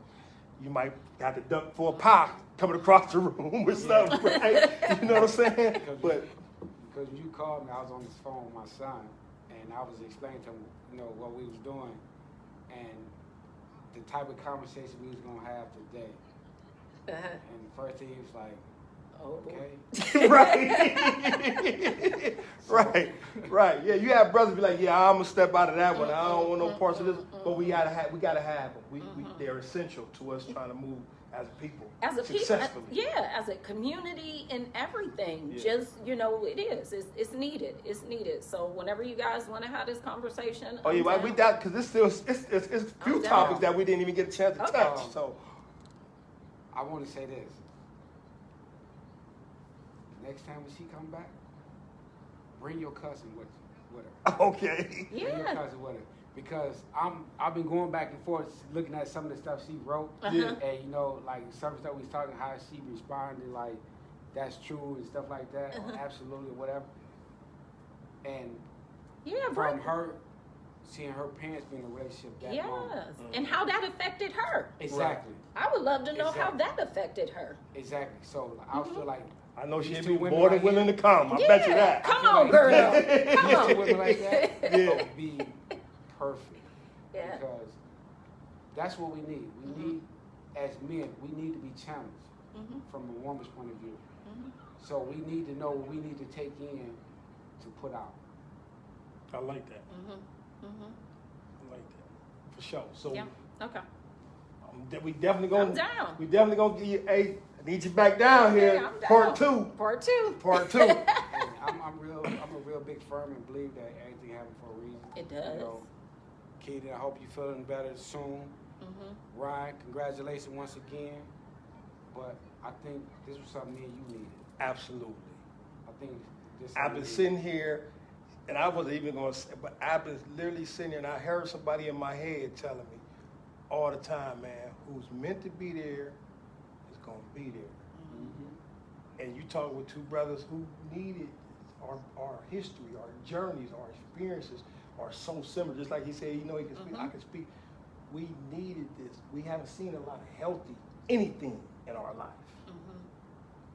you might have to duck for a pie coming across the room with something, right? You know what I'm saying? Because when you called me, I was on this phone with my son, and I was explaining to him, what we was doing, and the type of conversation we was gonna have today. And the first thing he was like, okay. Right. Yeah, you have brothers be like, I'm gonna step out of that one. I don't want no parts of this. But we gotta have them. They're essential to us trying to move as a people. Successfully. As a community and everything. Just it is. It's needed. It's needed. So whenever you guys want to have this conversation. We that because it's few topics that we didn't even get a chance to touch. So I want to say this. Next time when she come back, bring your cousin with her. Okay. Bring your cousin with her. because I've been going back and forth looking at some of the stuff she wrote, Yeah. and you know, like some stuff we was talking how she responded, like that's true and stuff like that, or absolutely whatever. And Yeah, from right. her seeing her parents be in a relationship that long, Yes, and how that affected her. exactly, I would love to know how Exactly. that affected her. exactly. So I feel like I know these she'd two be women more than right willing here- to come. I Yeah, bet you that. come I feel on, like girl. these Come two women like that Yeah. would be perfect. Yeah. Because that's what we need. We need, as men, we need to be challenged from a woman's point of view. So we need to know what we need to take in to put out. I like that. I like that. For sure. So Yeah. Okay. we definitely gonna I'm down. we definitely gonna give you I need you back down here. Yeah, I'm down. Part two. Part two. Part two. And I'm a real big firm and believe that everything happens for a reason. It does. You know, Keita, I hope you're feeling better soon. Ryan, congratulations once again. But I think this was something me and you needed. Absolutely. I think this. I've been sitting here, and I wasn't even going to say, but I've been literally sitting here, and I heard somebody in my head telling me all the time, man, who's meant to be there is going to be there. And you talk with two brothers who needed our history, our journeys, our experiences are so similar. Just like he said, you know, he can speak, I can speak. We needed this. We haven't seen a lot of healthy anything in our life.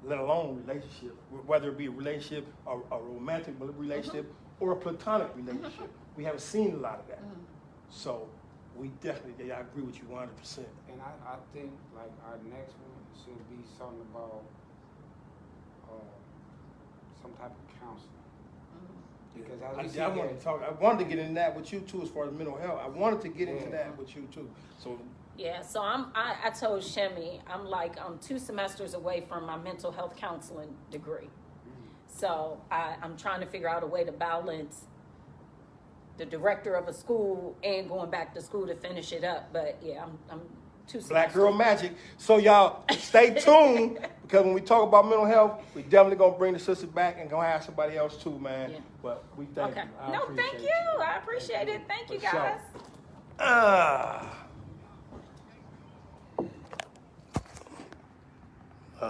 Let alone relationship, whether it be a relationship, a romantic relationship, or a platonic relationship. We haven't seen a lot of that. So we definitely, I agree with you 100%. And I think like our next one should be something about some type of counseling. Because as we I see wanted here, to talk. I wanted to get into that with you too, as far as mental health. I wanted to get into that with you too. So Yeah, so I told Shemi, I'm 2 semesters away from my mental health counseling degree. So I'm trying to figure out a way to balance the director of a school and going back to school to finish it up. But yeah, I'm 2 semesters. Black Girl Magic. So y'all stay tuned, because when we talk about mental health, we definitely gonna bring the sisters back and gonna have somebody else too, man. Yeah. But we thank Okay. you. I No, appreciate thank you. I appreciate it. Thank you, For sure. guys.